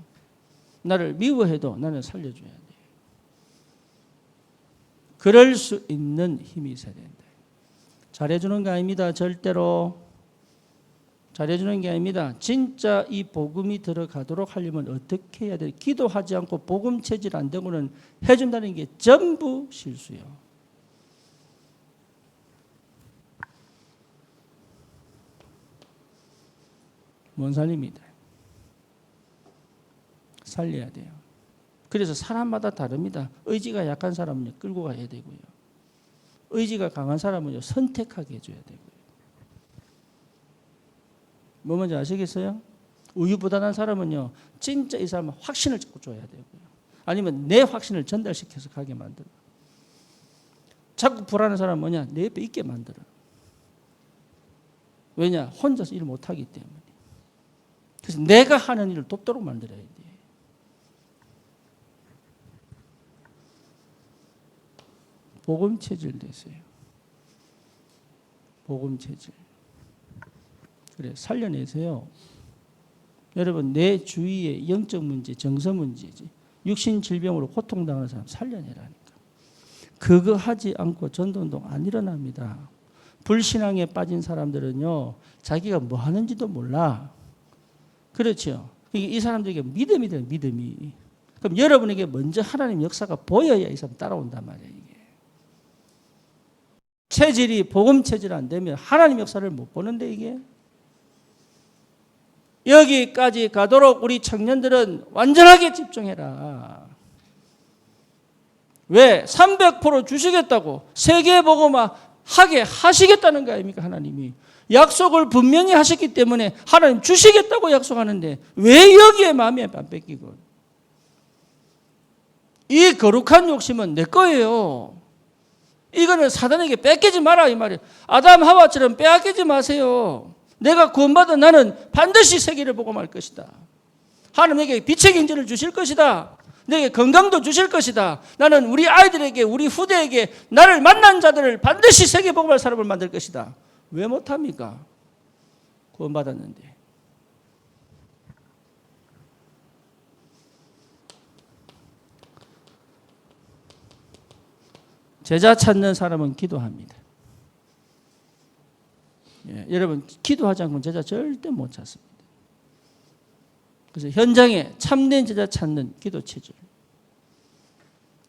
나를 미워해도 나는 살려줘야 돼요. 그럴 수 있는 힘이 있어야 된다. 잘해주는 게 아닙니다. 절대로. 잘해주는 게 아닙니다. 진짜 이 복음이 들어가도록 하려면 어떻게 해야 돼요? 기도하지 않고 복음 체질 안 되고는 해준다는 게 전부 실수예요. 못 살립니다. 살려야 돼요. 그래서 사람마다 다릅니다. 의지가 약한 사람은 끌고 가야 되고요. 의지가 강한 사람은 선택하게 해줘야 되고요. 뭐 뭔지 아시겠어요? 우유부단한 사람은요 진짜 이 사람은 확신을 자꾸 줘야 되고요. 아니면 내 확신을 전달시켜서 가게 만들어. 자꾸 불안한 사람은 뭐냐? 내 옆에 있게 만들어. 왜냐? 혼자서 일 못하기 때문에. 그래서 내가 하는 일을 돕도록 만들어야 돼. 복음 체질 되세요. 복음 체질. 그래 살려내세요. 여러분 내 주위에 영적 문제, 정서 문제지. 육신 질병으로 고통당하는 사람 살려내라니까. 그거 하지 않고 전도운동 안 일어납니다. 불신앙에 빠진 사람들은요 자기가 뭐 하는지도 몰라. 그렇죠. 이 사람들에게 믿음이 돼요. 믿음이. 그럼 여러분에게 먼저 하나님 역사가 보여야 이 사람 따라온단 말이에요. 이게. 체질이 복음 체질 안 되면 하나님 역사를 못 보는데 이게. 여기까지 가도록 우리 청년들은 완전하게 집중해라. 왜? 300% 주시겠다고 세계복음화 하게 하시겠다는 거 아닙니까? 하나님이. 약속을 분명히 하셨기 때문에 하나님 주시겠다고 약속하는데 왜 여기에 마음이 안 뺏기고. 이 거룩한 욕심은 내 거예요. 이거는 사단에게 뺏기지 마라 이 말이에요. 아담 하와처럼 빼앗기지 마세요. 내가 구원받은 나는 반드시 세계를 보고 말 것이다. 하나님 내게 빛의 경제를 주실 것이다. 내게 건강도 주실 것이다. 나는 우리 아이들에게 우리 후대에게 나를 만난 자들을 반드시 세계 보고 말 사람을 만들 것이다. 왜 못합니까? 구원받았는데. 제자 찾는 사람은 기도합니다. 예, 여러분 기도하지 않고는 제자 절대 못 찾습니다. 그래서 현장에 참된 제자 찾는 기도 체질.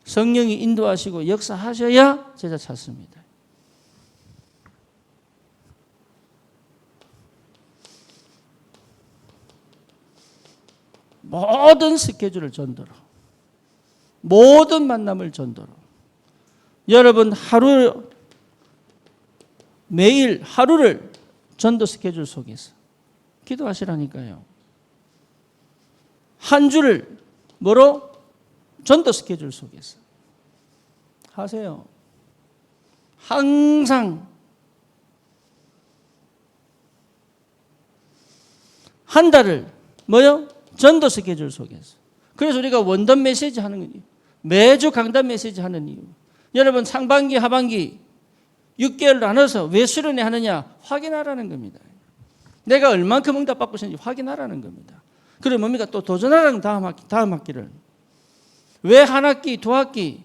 성령이 인도하시고 역사하셔야 제자 찾습니다. 모든 스케줄을 전도로, 모든 만남을 전도로. 여러분 하루 매일 하루를 전도 스케줄 속에서 기도하시라니까요. 한 주를 뭐로? 전도 스케줄 속에서 하세요. 항상 한 달을 뭐요? 전도 스케줄 속에서. 그래서 우리가 원단 메시지 하는 거예요. 매주 강단 메시지 하는 이유. 여러분 상반기 하반기 6개월 나눠서 왜 수련회 하느냐 확인하라는 겁니다. 내가 얼만큼 응답받고 있는지 확인하라는 겁니다. 그리고 뭡니까? 또 도전하라는 다음 학기를. 왜 한 학기, 두 학기?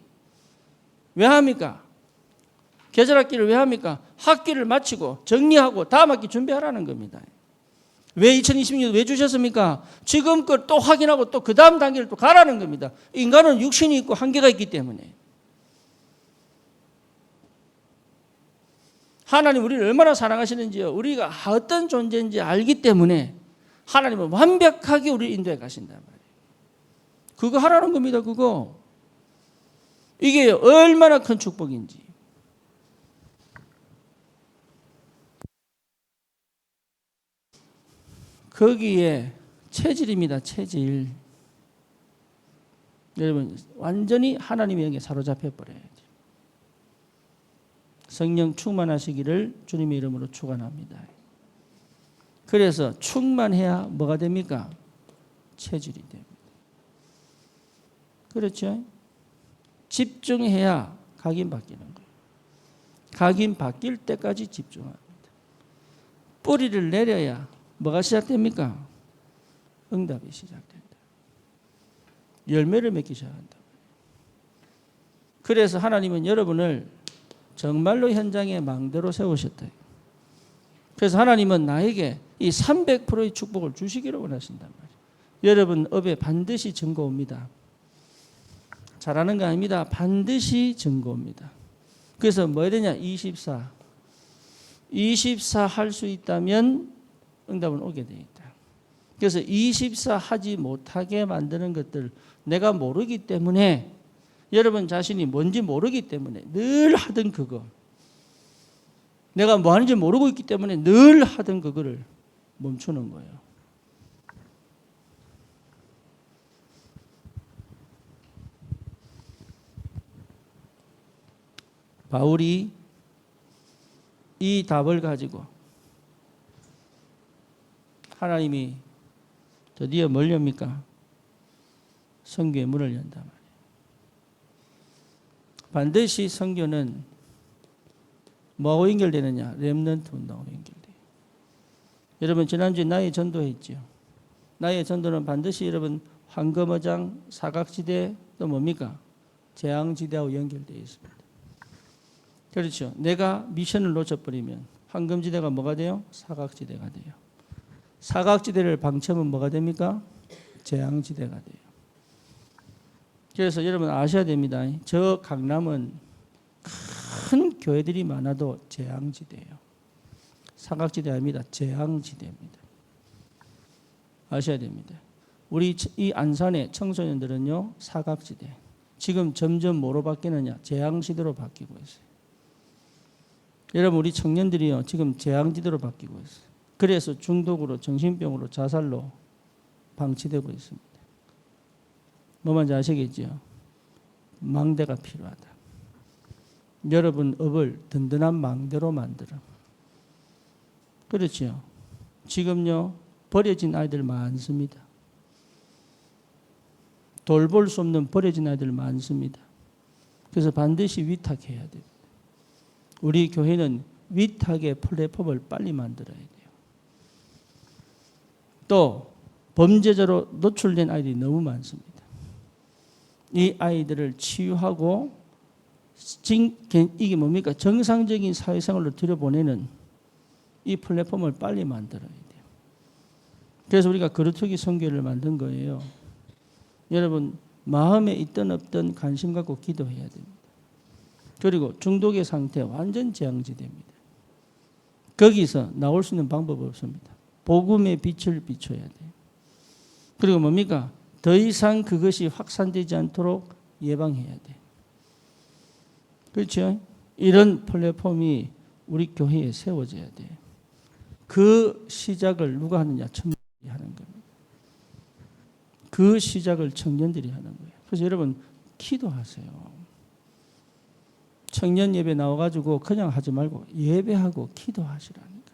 왜 합니까? 계절 학기를 왜 합니까? 학기를 마치고 정리하고 다음 학기 준비하라는 겁니다. 왜 2026년 왜 주셨습니까? 지금 걸 또 확인하고 또 그 다음 단계를 또 가라는 겁니다. 인간은 육신이 있고 한계가 있기 때문에. 하나님 우리를 얼마나 사랑하시는지요. 우리가 어떤 존재인지 알기 때문에 하나님은 완벽하게 우리를 인도해 가신단 말이에요. 그거 하라는 겁니다. 그거. 이게 얼마나 큰 축복인지. 거기에 체질입니다. 체질. 여러분 완전히 하나님의 영에 사로잡혀 버려야 돼요. 성령 충만하시기를 주님의 이름으로 축원합니다. 그래서 충만해야 뭐가 됩니까? 체질이 됩니다. 그렇죠? 집중해야 각인 바뀌는 거예요. 각인 바뀔 때까지 집중합니다. 뿌리를 내려야 뭐가 시작됩니까? 응답이 시작된다. 열매를 맺기 시작한다. 그래서 하나님은 여러분을 정말로 현장에 망대로 세우셨다. 그래서 하나님은 나에게 이 300%의 축복을 주시기를 원하신단 말이에요. 여러분 업에 반드시 증거 옵니다. 잘하는 거 아닙니다. 반드시 증거 옵니다. 그래서 뭐 해야 되냐? 24 할 수 있다면 응답은 오게 돼 있다. 그래서 24 하지 못하게 만드는 것들 내가 모르기 때문에 여러분 자신이 뭔지 모르기 때문에 늘 하던 그거 내가 뭐 하는지 모르고 있기 때문에 늘 하던 그거를 멈추는 거예요. 바울이 이 답을 가지고 하나님이 드디어 뭘 엽니까? 선교의 문을 연단 말이에요. 반드시 선교는 뭐하고 연결되느냐? 렘넌트 운동으로 연결돼요. 여러분 지난주에 나의 전도했죠. 나의 전도는 반드시 여러분 황금어장, 사각지대 또 뭡니까? 재앙지대하고 연결되어 있습니다. 그렇죠. 내가 미션을 놓쳐버리면 황금지대가 뭐가 돼요? 사각지대가 돼요. 사각지대를 방치하면 뭐가 됩니까? 재앙지대가 돼요. 그래서 여러분 아셔야 됩니다. 저 강남은 큰 교회들이 많아도 재앙지대예요. 사각지대 아닙니다. 재앙지대입니다. 아셔야 됩니다. 우리 이 안산의 청소년들은요. 사각지대. 지금 점점 뭐로 바뀌느냐? 재앙지대로 바뀌고 있어요. 여러분 우리 청년들이요. 지금 재앙지대로 바뀌고 있어요. 그래서 중독으로 정신병으로 자살로 방치되고 있습니다. 뭐만지 아시겠죠? 망대가 필요하다. 여러분 업을 든든한 망대로 만들어. 그렇죠. 지금요 버려진 아이들 많습니다. 돌볼 수 없는 버려진 아이들 많습니다. 그래서 반드시 위탁해야 됩니다. 우리 교회는 위탁의 플랫폼을 빨리 만들어야 돼요. 또 범죄자로 노출된 아이들이 너무 많습니다. 이 아이들을 치유하고 이게 뭡니까? 정상적인 사회생활로 들여보내는 이 플랫폼을 빨리 만들어야 돼요. 그래서 우리가 거루터기 선교를 만든 거예요. 여러분 마음에 있든 없든 관심 갖고 기도해야 됩니다. 그리고 중독의 상태 완전 재앙지대입니다. 거기서 나올 수 있는 방법 없습니다. 복음의 빛을 비춰야 돼요. 그리고 뭡니까? 더 이상 그것이 확산되지 않도록 예방해야 돼요. 그렇죠? 이런 플랫폼이 우리 교회에 세워져야 돼요. 그 시작을 누가 하느냐? 청년들이 하는 겁니다. 그 시작을 청년들이 하는 거예요. 그래서 여러분 기도하세요. 청년 예배 나와가지고 그냥 하지 말고 예배하고 기도하시라니까.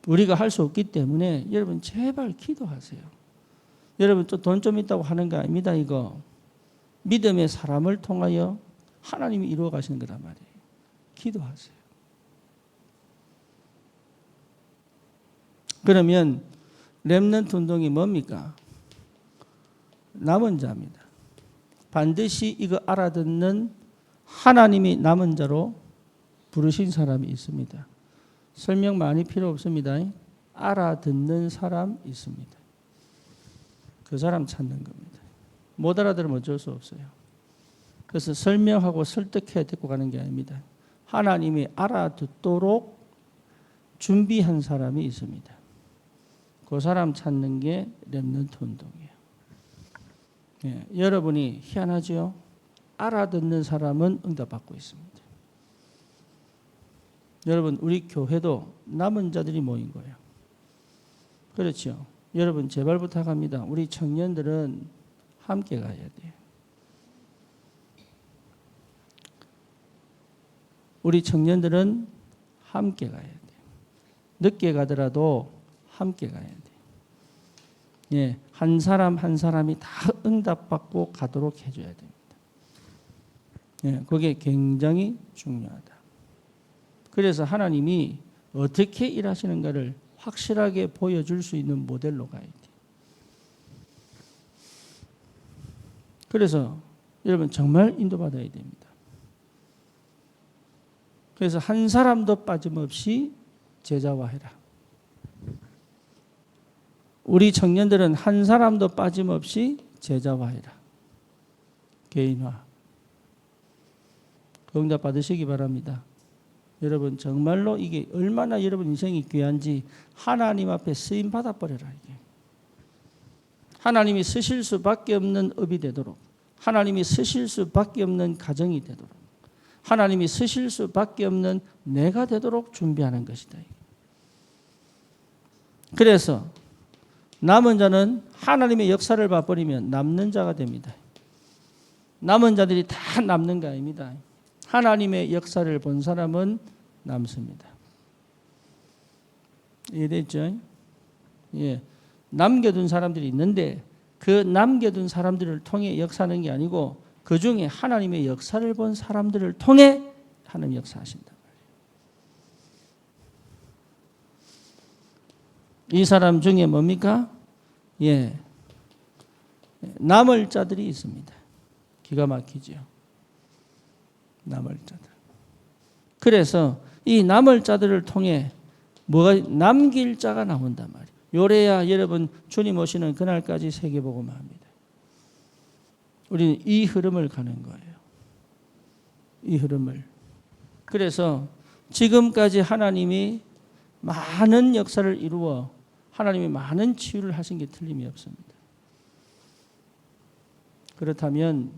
우리가 할 수 없기 때문에 여러분 제발 기도하세요. 여러분 또 돈 좀 있다고 하는 거 아닙니다. 이거 믿음의 사람을 통하여 하나님이 이루어 가시는 거란 말이에요. 기도하세요. 그러면 렘넌트 운동이 뭡니까? 남은 자입니다. 반드시 이거 알아듣는 하나님이 남은 자로 부르신 사람이 있습니다. 설명 많이 필요 없습니다. 알아듣는 사람 있습니다. 그 사람 찾는 겁니다. 못 알아들으면 어쩔 수 없어요. 그래서 설명하고 설득해야 데리고 가는 게 아닙니다. 하나님이 알아듣도록 준비한 사람이 있습니다. 그 사람 찾는 게 렘넌트 운동이에요. 예, 여러분이 희한하죠? 알아듣는 사람은 응답받고 있습니다. 여러분 우리 교회도 남은 자들이 모인 거예요. 그렇죠? 여러분 제발 부탁합니다. 우리 청년들은 함께 가야 돼요. 우리 청년들은 함께 가야 돼요. 늦게 가더라도 함께 가야 돼요. 예, 한 사람 한 사람이 다 응답받고 가도록 해줘야 됩니다. 예, 그게 굉장히 중요하다. 그래서 하나님이 어떻게 일하시는가를 확실하게 보여줄 수 있는 모델로 가야 돼요. 그래서 여러분 정말 인도받아야 됩니다. 그래서 한 사람도 빠짐없이 제자화해라. 우리 청년들은 한 사람도 빠짐없이 제자화해라. 개인화. 응답 받으시기 바랍니다. 여러분 정말로 이게 얼마나 여러분 인생이 귀한지 하나님 앞에 쓰임 받아버려라. 이게. 하나님이 쓰실 수밖에 없는 업이 되도록, 하나님이 쓰실 수밖에 없는 가정이 되도록, 하나님이 쓰실 수밖에 없는 내가 되도록 준비하는 것이다. 그래서 남은 자는 하나님의 역사를 봐버리면 남는 자가 됩니다. 남은 자들이 다 남는 거 아닙니다. 하나님의 역사를 본 사람은 남습니다. 이해됐죠? 예. 남겨둔 사람들이 있는데 그 남겨둔 사람들을 통해 역사하는 게 아니고 그 중에 하나님의 역사를 본 사람들을 통해 하나님 역사하신다. 이 사람 중에 뭡니까? 예. 남을 자들이 있습니다. 기가 막히죠. 남을 자들. 그래서 이 남을 자들을 통해 뭐가 남길 자가 나온단 말이에요. 요래야 여러분 주님 오시는 그날까지 세계복음을 합니다. 우리는 이 흐름을 가는 거예요. 이 흐름을. 그래서 지금까지 하나님이 많은 역사를 이루어 하나님이 많은 치유를 하신 게 틀림이 없습니다. 그렇다면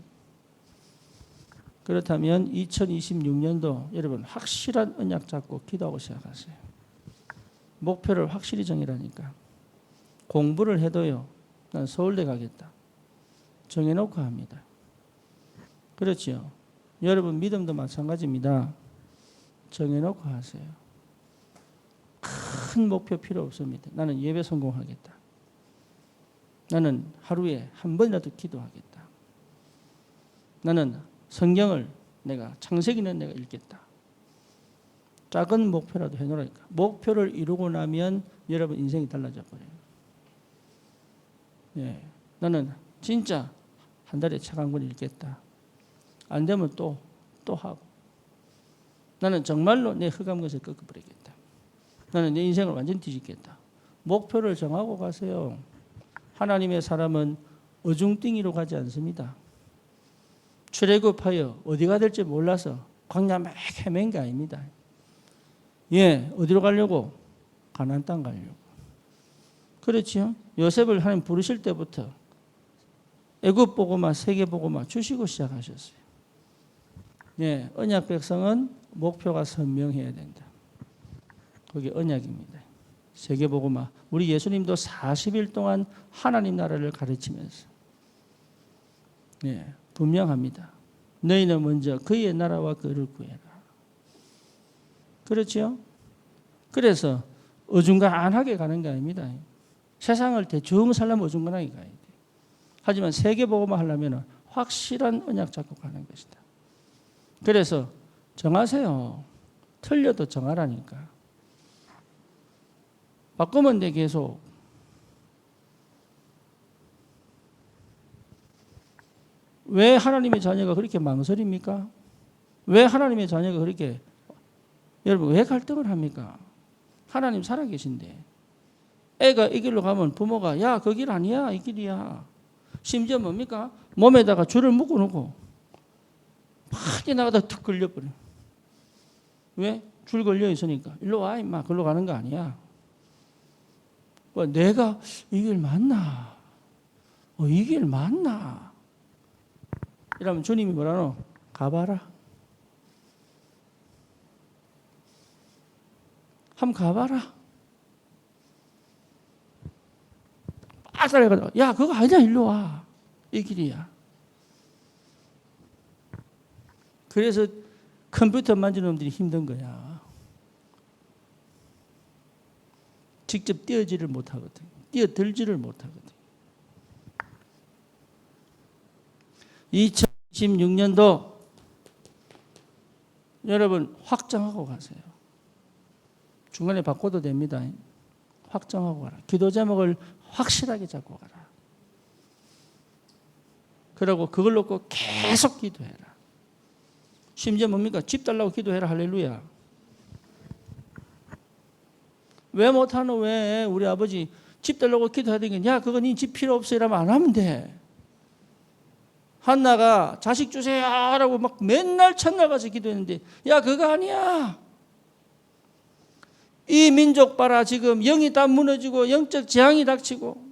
2026년도 여러분 확실한 언약 잡고 기도하고 시작하세요. 목표를 확실히 정해라니까. 공부를 해도요. 난 서울대 가겠다. 정해놓고 합니다. 그렇죠. 여러분 믿음도 마찬가지입니다. 정해놓고 하세요. 큰 목표 필요 없습니다. 나는 예배 성공하겠다. 나는 하루에 한 번이라도 기도하겠다. 나는 성경을 내가 창세기는 내가 읽겠다. 작은 목표라도 해놓으라니까. 목표를 이루고 나면 여러분 인생이 달라져 버려요. 예, 나는 진짜 한 달에 책 한 권 읽겠다. 안 되면 또 하고. 나는 정말로 내 흑암 것을 꺾어버리겠다. 나는 내 인생을 완전히 뒤집겠다. 목표를 정하고 가세요. 하나님의 사람은 어중띵이로 가지 않습니다. 출애굽하여 어디가 될지 몰라서 광야 막 헤맨 게 아닙니다. 예, 어디로 가려고? 가나안 땅 가려고. 그렇지요? 요셉을 하나님 부르실 때부터 애굽 보고만 세계 보고만 주시고 시작하셨어요. 예, 언약 백성은 목표가 선명해야 된다. 그게 언약입니다. 세계 보고만. 우리 예수님도 40일 동안 하나님 나라를 가르치면서 예, 분명합니다. 너희는 먼저 그의 나라와 그를 구해라. 그렇죠? 그래서 어중간하게 가는 게 아닙니다. 세상을 대충 살려면 어중간하게 가야 돼. 하지만 세계복음을 하려면 확실한 언약 잡고 가는 것이다. 그래서 정하세요. 틀려도 정하라니까. 바꾸면 돼 계속. 왜 하나님의 자녀가 그렇게 망설입니까? 왜 하나님의 자녀가 그렇게 여러분 왜 갈등을 합니까? 하나님 살아계신데 애가 이 길로 가면 부모가 야, 그 길 아니야, 이 길이야. 심지어 뭡니까? 몸에다가 줄을 묶어놓고 밖에 나가다 툭 걸려버려. 왜? 줄 걸려 있으니까. 일로 와 임마, 글로 가는 거 아니야. 내가 이 길 맞나? 이 길 맞나? 이러면 주님이 뭐라노? 가봐라. 한번 가봐라. 빡 따라가다가 야, 그거 아니야, 일로 와. 이 길이야. 그래서 컴퓨터 만지는 놈들이 힘든 거야. 직접 뛰어지를 못하거든. 뛰어들지를 못하거든. 2026년도 여러분 확정하고 가세요. 중간에 바꿔도 됩니다. 확정하고 가라. 기도 제목을 확실하게 잡고 가라. 그러고 그걸 놓고 계속 기도해라. 심지어 뭡니까? 집 달라고 기도해라. 할렐루야. 왜 못하노? 왜 우리 아버지 집 달라고 기도해야 되겠냐? 야, 그거 니 집 필요 없어 이러면 안 하면 돼. 한나가 자식 주세요 라고 막 맨날 첫날 가서 기도했는데 야, 그거 아니야. 이 민족 봐라. 지금 영이 다 무너지고 영적 재앙이 닥치고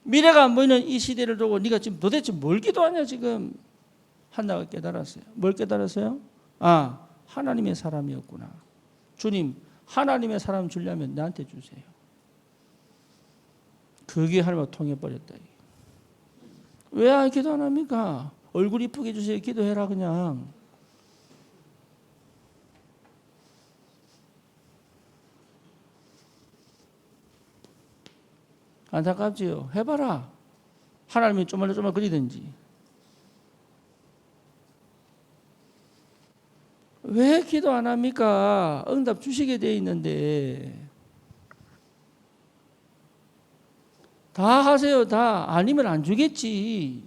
미래가 안 보이는 이 시대를 두고 네가 지금 도대체 뭘 기도하냐 지금. 한나가 깨달았어요. 뭘 깨달았어요? 아, 하나님의 사람이었구나. 주님, 하나님의 사람 주려면 나한테 주세요. 그게 하나님과 통해버렸다. 왜 기도 안 합니까? 얼굴 이쁘게 해주세요. 기도해라 그냥. 안타깝지요. 해봐라. 하나님이 쪼말쪼말 그리든지. 왜 기도 안 합니까? 응답 주시게 돼 있는데. 다 하세요. 다. 아니면 안 주겠지.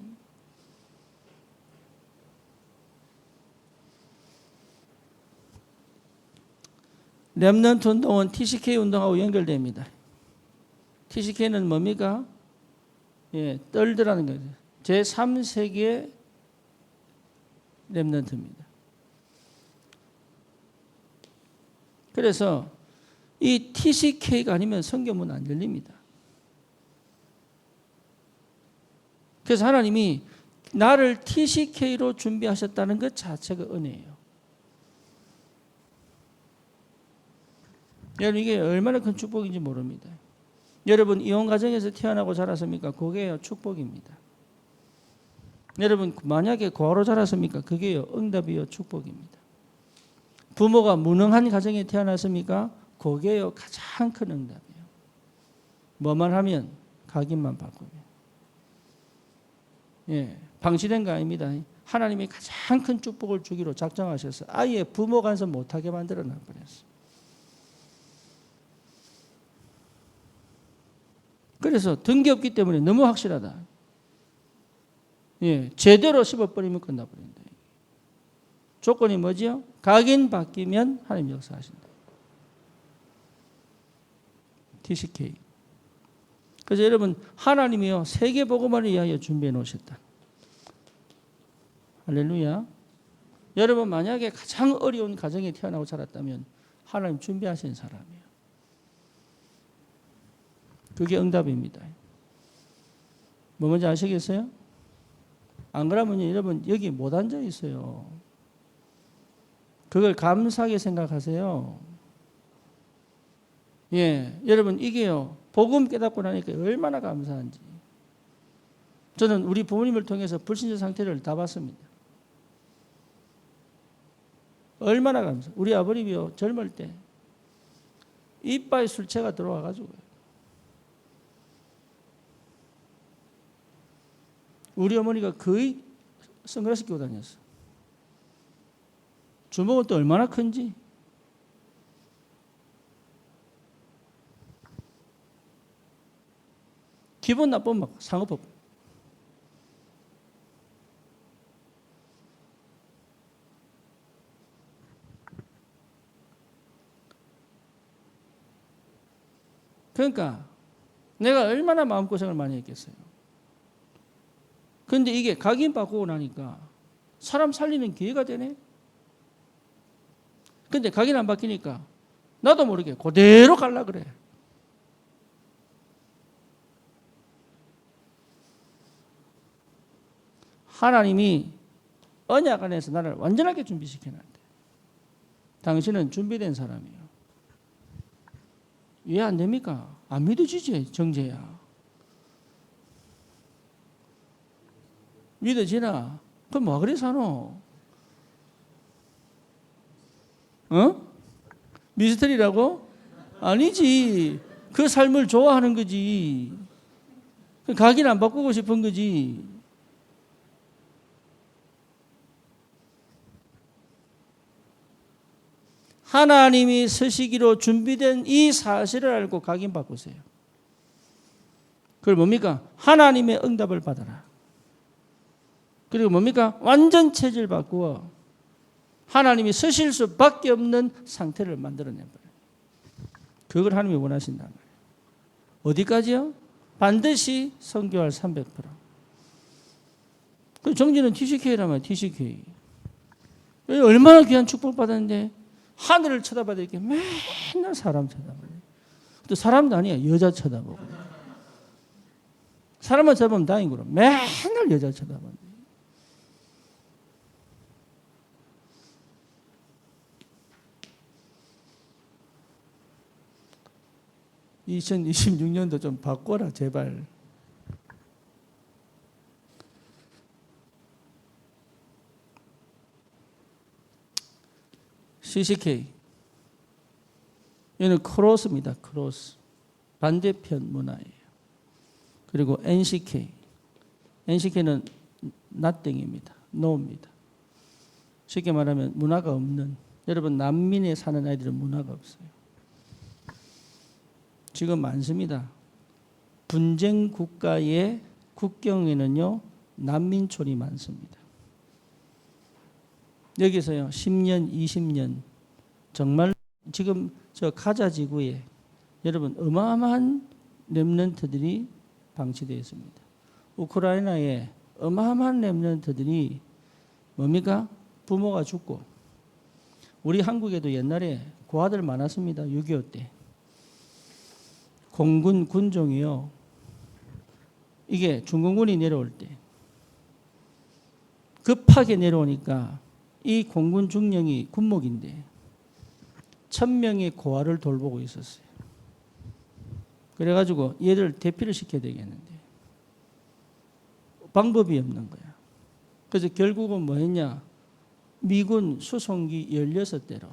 렘넌트 운동은 TCK 운동하고 연결됩니다. TCK는 뭡니까? 예, 떨드라는 거죠. 제3세기의 렘넌트입니다. 그래서 이 TCK가 아니면 성경문 안 열립니다. 그래서 하나님이 나를 TCK로 준비하셨다는 것 자체가 은혜예요. 여러분 이게 얼마나 큰 축복인지 모릅니다. 여러분 이혼 가정에서 태어나고 자랐습니까? 그게요 축복입니다. 여러분 만약에 고아로 자랐습니까? 그게요 응답이요 축복입니다. 부모가 무능한 가정에 태어났습니까? 그게요 가장 큰 응답이에요. 뭐만 하면 각인만 바꾸면. 예, 방치된 거 아닙니다. 하나님이 가장 큰 축복을 주기로 작정하셔서 아예 부모 간섭 못하게 만들어 놔버렸어요. 그래서 등기 없기 때문에 너무 확실하다. 예, 제대로 씹어버리면 끝나버린다. 조건이 뭐지요? 각인 바뀌면 하나님 역사하신다. TCK. 그래서 여러분 하나님이요 세계 복음화를 위하여 준비해 놓으셨다. 할렐루야. 여러분 만약에 가장 어려운 가정에 태어나고 자랐다면 하나님 준비하신 사람이에요. 그게 응답입니다. 뭐 뭔지 아시겠어요? 안 그러면 여러분 여기 못 앉아 있어요. 그걸 감사하게 생각하세요. 예, 여러분 이게요 복음 깨닫고 나니까 얼마나 감사한지. 저는 우리 부모님을 통해서 불신자 상태를 다 봤습니다. 얼마나 감사. 우리 아버님이요 젊을 때 이빨 술채가 들어와가지고 우리 어머니가 거의 선글라스 끼고 다녔어. 주먹은 또 얼마나 큰지. 기분 나쁘면 막 상어법. 그러니까 내가 얼마나 마음고생을 많이 했겠어요. 그런데 이게 각인 바꾸고 나니까 사람 살리는 기회가 되네. 근데 각인 안 바뀌니까 나도 모르게 그대로 갈라 그래. 하나님이 언약 안에서 나를 완전하게 준비시켜놨대. 당신은 준비된 사람이에요. 이해 안 됩니까? 안 믿어지지, 정죄야. 믿어지나? 그럼 뭐 그래 사노? 미스터리라고? 아니지. 그 삶을 좋아하는 거지. 각인 안 바꾸고 싶은 거지. 하나님이 서시기로 준비된 이 사실을 알고 각인 바꾸세요. 그걸 뭡니까? 하나님의 응답을 받아라. 그리고 뭡니까? 완전 체질 바꾸어 하나님이 서실 수밖에 없는 상태를 만들어낸 거예요. 그걸 하나님이 원하신단 말이에요. 어디까지요? 반드시 선교할 300%. 그 정지는 TCK란 말이에요. TCK. 얼마나 귀한 축복 받았는데 하늘을 쳐다봐도 이렇게 맨날 사람 쳐다봐요. 또 사람도 아니야. 여자 쳐다보고. 사람만 쳐다보면 다행이고 맨날 여자 쳐다봐요. (2026년도) 좀 바꿔라 제발. CCK 얘는 크로스입니다. 크로스 반대편 문화예요. 그리고 NCK는 nothing입니다. no입니다. 쉽게 말하면 문화가 없는, 여러분 난민에 사는 아이들은 문화가 없어요. 지금 많습니다. 분쟁 국가의 국경에는요 난민촌이 많습니다. 여기서요 10년, 20년 정말 지금 저 가자 지구에 여러분 어마어마한 렘넌트들이 방치되어 있습니다. 우크라이나에 어마어마한 렘넌트들이 뭡니까? 부모가 죽고, 우리 한국에도 옛날에 고아들 많았습니다. 6.25 때. 공군 군종이요. 이게 중공군이 내려올 때 급하게 내려오니까 이 공군 중령이 군목인데 1000명의 고아를 돌보고 있었어요. 그래가지고 얘를 대피를 시켜야 되겠는데 방법이 없는 거야. 그래서 결국은 뭐 했냐? 미군 수송기 16대로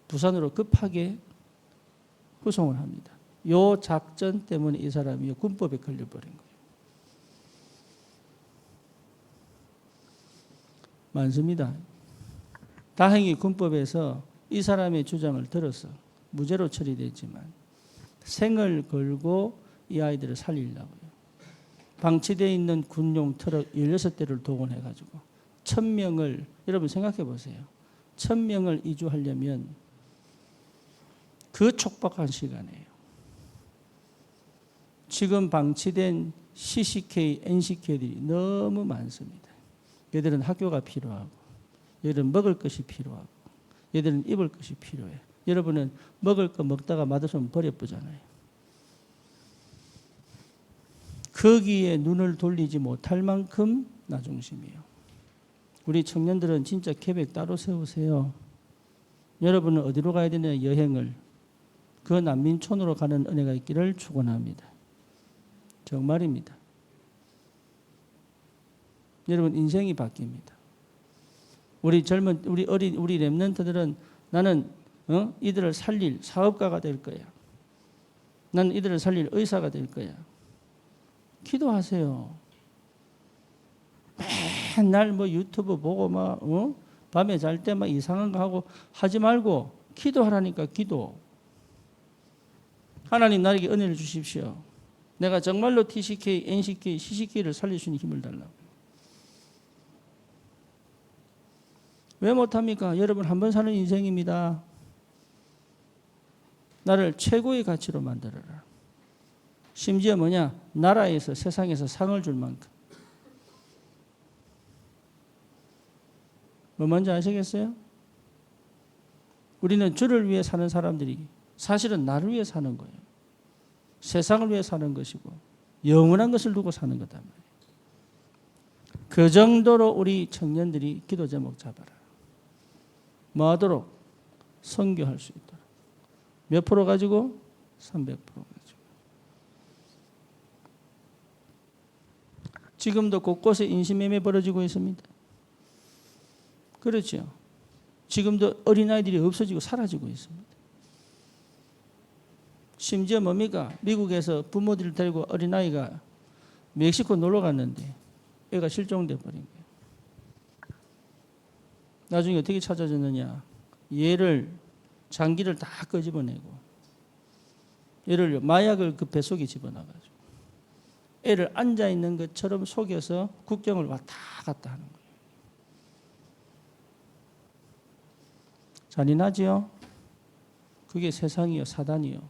부산으로 급하게 후송을 합니다. 요 작전 때문에 이 사람이 군법에 걸려버린 거예요. 많습니다. 다행히 군법에서 이 사람의 주장을 들어서 무죄로 처리됐지만 생을 걸고 이 아이들을 살리려고요. 방치되어 있는 군용 트럭 16대를 동원해가지고 1000명을, 여러분 생각해 보세요. 1000명을 이주하려면 그 촉박한 시간이에요. 지금 방치된 CCK, NCK들이 너무 많습니다. 얘들은 학교가 필요하고, 얘들은 먹을 것이 필요하고, 얘들은 입을 것이 필요해. 여러분은 먹을 거 먹다가 맛없으면 버려보잖아요. 거기에 눈을 돌리지 못할 만큼 나중심이에요. 우리 청년들은 진짜 계획 따로 세우세요. 여러분은 어디로 가야 되냐? 여행을. 그 난민촌으로 가는 은혜가 있기를 축원합니다. 정말입니다. 여러분 인생이 바뀝니다. 우리 렘넌트들은 나는 이들을 살릴 사업가가 될 거야. 나는 이들을 살릴 의사가 될 거야. 기도하세요. 맨날 뭐 유튜브 보고 막 밤에 잘 때 막 이상한 거 하고 하지 말고 기도하라니까. 기도. 하나님 나에게 은혜를 주십시오. 내가 정말로 TCK, NCK, CCK를 살릴 수 있는 힘을 달라고. 왜 못합니까? 여러분 한 번 사는 인생입니다. 나를 최고의 가치로 만들어라. 심지어 뭐냐? 나라에서 세상에서 상을 줄 만큼. 뭐 뭔지 아시겠어요? 우리는 주를 위해 사는 사람들이 사실은 나를 위해 사는 거예요. 세상을 위해 사는 것이고 영원한 것을 두고 사는 거단 말이에요. 그 정도로 우리 청년들이 기도 제목 잡아라. 뭐 하도록? 선교할 수 있도록. 몇 프로 가지고? 300% 가지고. 지금도 곳곳에 인신매매 벌어지고 있습니다. 그렇죠. 지금도 어린아이들이 없어지고 사라지고 있습니다. 심지어 뭡니까? 미국에서 부모들을 데리고 어린아이가 멕시코 놀러 갔는데 애가 실종돼 버린 거예요. 나중에 어떻게 찾아졌느냐? 얘를 장기를 다 끄집어내고 얘를 마약을 그 뱃속에 집어넣어가지고 애를 앉아있는 것처럼 속여서 국경을 왔다 갔다 하는 거예요. 잔인하지요? 그게 세상이요, 사단이요.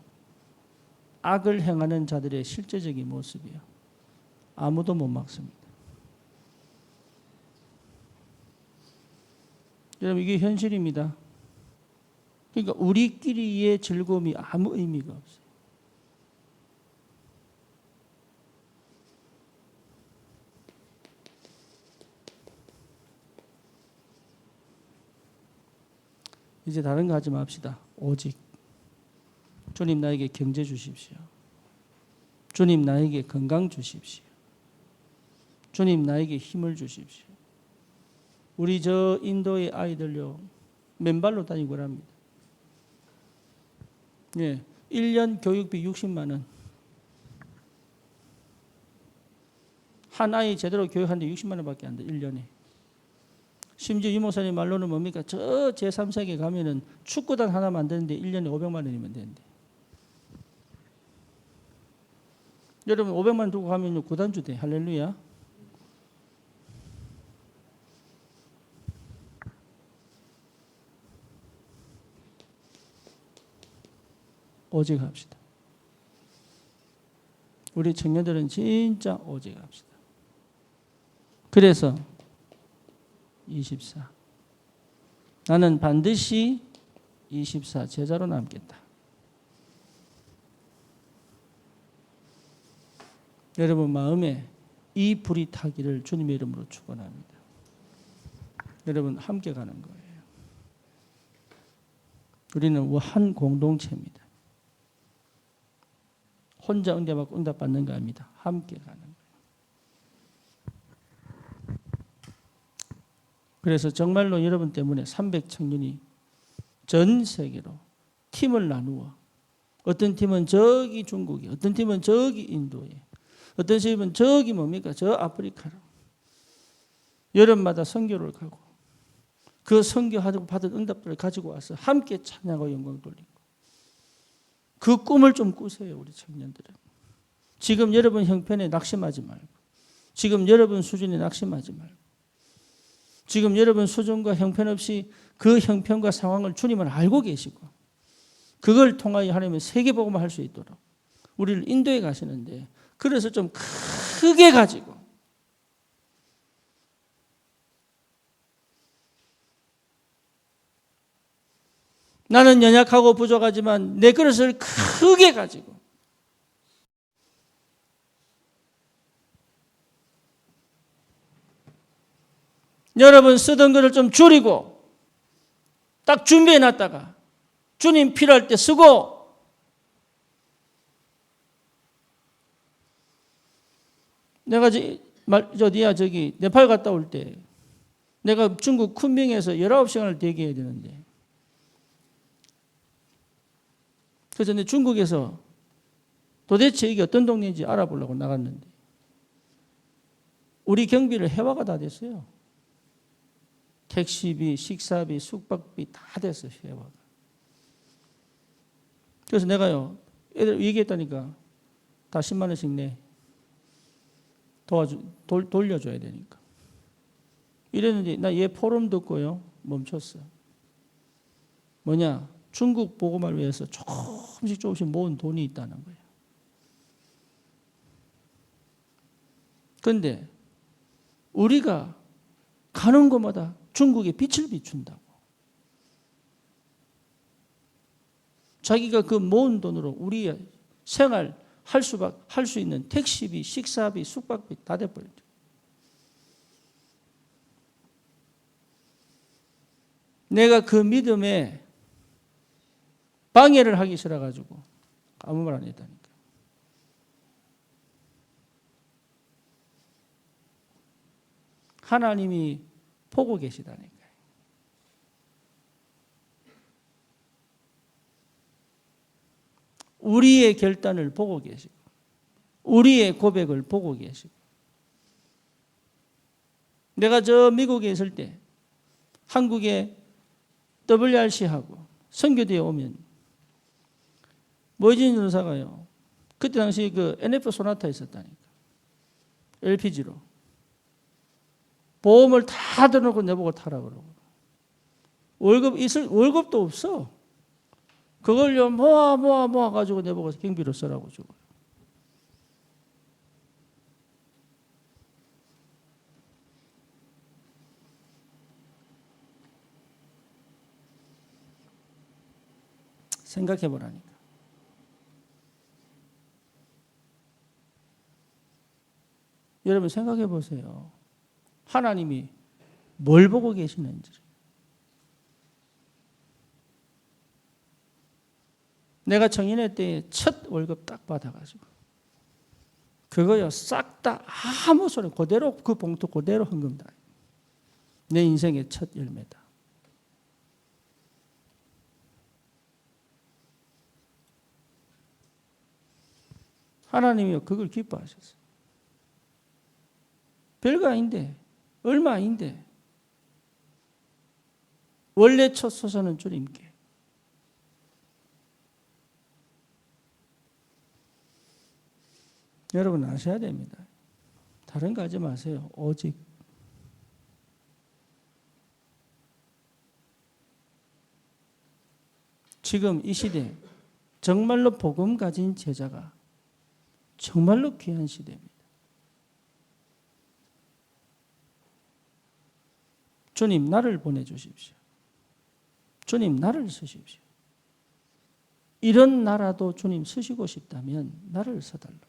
악을 행하는 자들의 실제적인 모습이요. 아무도 못 막습니다. 여러분 이게 현실입니다. 그러니까 우리끼리의 즐거움이 아무 의미가 없어요. 이제 다른 거 하지 맙시다. 오직 주님 나에게 경제 주십시오. 주님 나에게 건강 주십시오. 주님 나에게 힘을 주십시오. 우리 저 인도의 아이들요 맨발로 다니고 합니다. 예, 1년 교육비 60만 원. 한 아이 제대로 교육하는데 60만 원밖에 안 돼. 1년에. 심지어 유 목사님 말로는 뭡니까? 저 제3세계 가면은 축구단 하나 만드는데 1년에 500만 원이면 되는데. 여러분 500만 원 두고 가면 구단주 돼. 할렐루야. 오직 합시다. 우리 청년들은 진짜 오직 합시다. 그래서 24. 나는 반드시 24 제자로 남겠다. 여러분 마음에 이 불이 타기를 주님의 이름으로 축원합니다. 여러분 함께 가는 거예요. 우리는 한 공동체입니다. 혼자 응답받고 응답받는 거 아닙니다. 함께 가는 거예요. 그래서 정말로 여러분 때문에 300청년이 전 세계로 팀을 나누어 어떤 팀은 저기 중국에, 어떤 팀은 저기 인도에, 어떤 팀은 저기 뭡니까? 저 아프리카로 여름마다 선교를 가고 그 선교하고 받은 응답들을 가지고 와서 함께 찬양하고 영광 돌리고 그 꿈을 좀 꾸세요. 우리 청년들은. 지금 여러분 형편에 낙심하지 말고 지금 여러분 수준에 낙심하지 말고 지금 여러분 수준과 형편없이 그 형편과 상황을 주님은 알고 계시고 그걸 통하여 하나님의 세계복음을 할 수 있도록 우리를 인도에 가시는데 그래서 좀 크게 가지고 나는 연약하고 부족하지만 내 그릇을 크게 가지고 여러분 쓰던 것을 좀 줄이고 딱 준비해 놨다가 주님 필요할 때 쓰고 내가 저기 네팔 갔다 올 때 내가 중국 쿤밍에서 19시간을 대기해야 되는데 그래서 내 중국에서 도대체 이게 어떤 동네인지 알아보려고 나갔는데 우리 경비를 해와가 다 됐어요. 택시비, 식사비, 숙박비 다 됐어요. 해와가. 그래서 내가요, 애들 얘기했다니까 다 10만 원씩 내. 돌려줘야 되니까. 이랬는데 나 얘 포럼 듣고요 멈췄어. 뭐냐? 중국 복음을 위해서 조금씩 모은 돈이 있다는 거예요. 그런데 우리가 가는 곳마다 중국에 빛을 비춘다고. 자기가 그 모은 돈으로 우리의 생활 할 수 있는 택시비, 식사비, 숙박비 다 돼버렸죠. 내가 그 믿음에 방해를 하기 싫어가지고 아무 말 안 했다니까. 하나님이 보고 계시다니까요. 우리의 결단을 보고 계시고 우리의 고백을 보고 계시고 내가 저 미국에 있을 때 한국에 WRC하고 선교대에 오면 모이진 전사가요. 그때 당시 그 NF 소나타 있었다니까. LPG로. 보험을 다 들어놓고 내보고 타라 그러고. 월급도 없어. 그걸요 모아 가지고 내보고 경비로 쓰라고 주고. 생각해 보라니까. 여러분 생각해 보세요. 하나님이 뭘 보고 계시는지. 내가 청년회 때 첫 월급 딱 받아가지고 그거요 싹 다 아무 소리 그대로 그 봉투 그대로 헌금 다. 내 인생의 첫 열매다. 하나님이요 그걸 기뻐하셨어요. 별거 아닌데 얼마 아닌데 원래 첫 소서는 주님께. 여러분 아셔야 됩니다. 다른 거 하지 마세요. 오직 지금 이 시대 정말로 복음 가진 제자가 정말로 귀한 시대입니다. 주님 나를 보내주십시오. 주님 나를 쓰십시오. 이런 나라도 주님 쓰시고 싶다면 나를 써달라고.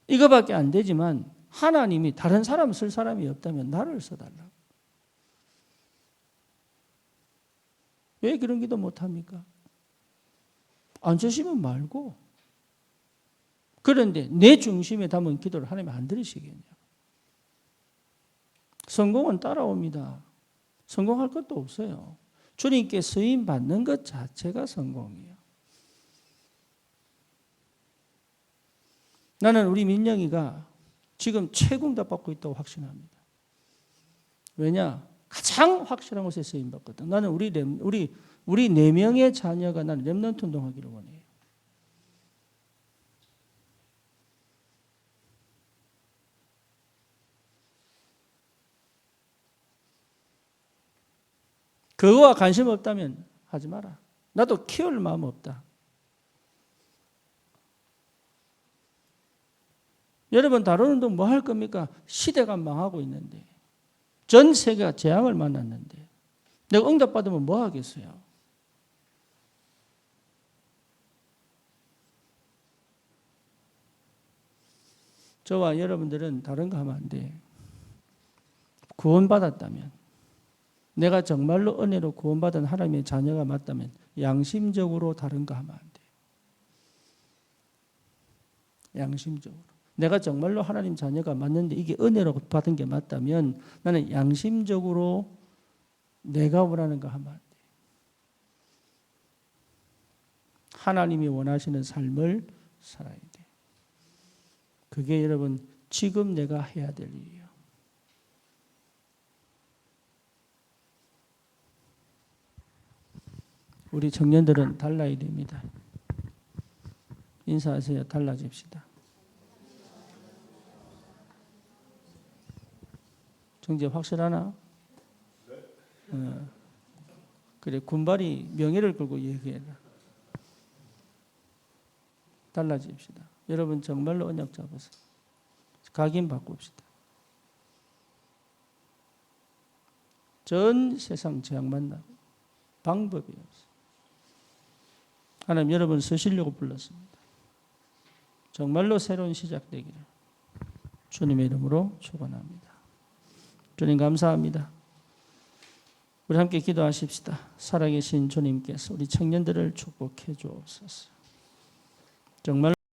이거밖에 안 되지만 하나님이 다른 사람 쓸 사람이 없다면 나를 써달라고. 왜 그런 기도 못합니까? 안 주시면 말고. 그런데 내 중심에 담은 기도를 하나님 안 들으시겠냐고. 성공은 따라옵니다. 성공할 것도 없어요. 주님께 쓰임 받는 것 자체가 성공이에요. 나는 우리 민영이가 지금 최고응답 받고 있다고 확신합니다. 왜냐? 가장 확실한 곳에 쓰임 받거든. 나는 우리 4명의 자녀가 나는 렘넌트 운동하기를 원해요. 그거와 관심 없다면 하지 마라. 나도 키울 마음 없다. 여러분 다른 운동 뭐 할 겁니까? 시대가 망하고 있는데 전 세계가 재앙을 만났는데 내가 응답받으면 뭐 하겠어요? 저와 여러분들은 다른 거 하면 안 돼. 구원받았다면 내가 정말로 은혜로 구원받은 하나님의 자녀가 맞다면 양심적으로 다른 거 하면 안 돼. 양심적으로. 내가 정말로 하나님 자녀가 맞는데 이게 은혜로 받은 게 맞다면 나는 양심적으로 내가 원하는 거 하면 안 돼. 하나님이 원하시는 삶을 살아야 돼. 그게 여러분 지금 내가 해야 될 일이에요. 우리 청년들은 달라야 됩니다. 인사하세요. 달라집시다. 정제 확실하나? 그래, 군발이 명예를 걸고 얘기해라. 달라집시다. 여러분 정말로 언약 잡아서 각인 바꿉시다. 전 세상 재앙 만나고 방법이 없어. 하나님 여러분 쓰시려고 불렀습니다. 정말로 새로운 시작 되기를 주님의 이름으로 축원합니다. 주님 감사합니다. 우리 함께 기도하십시다. 살아계신 주님께서 우리 청년들을 축복해 주옵소서. 정말로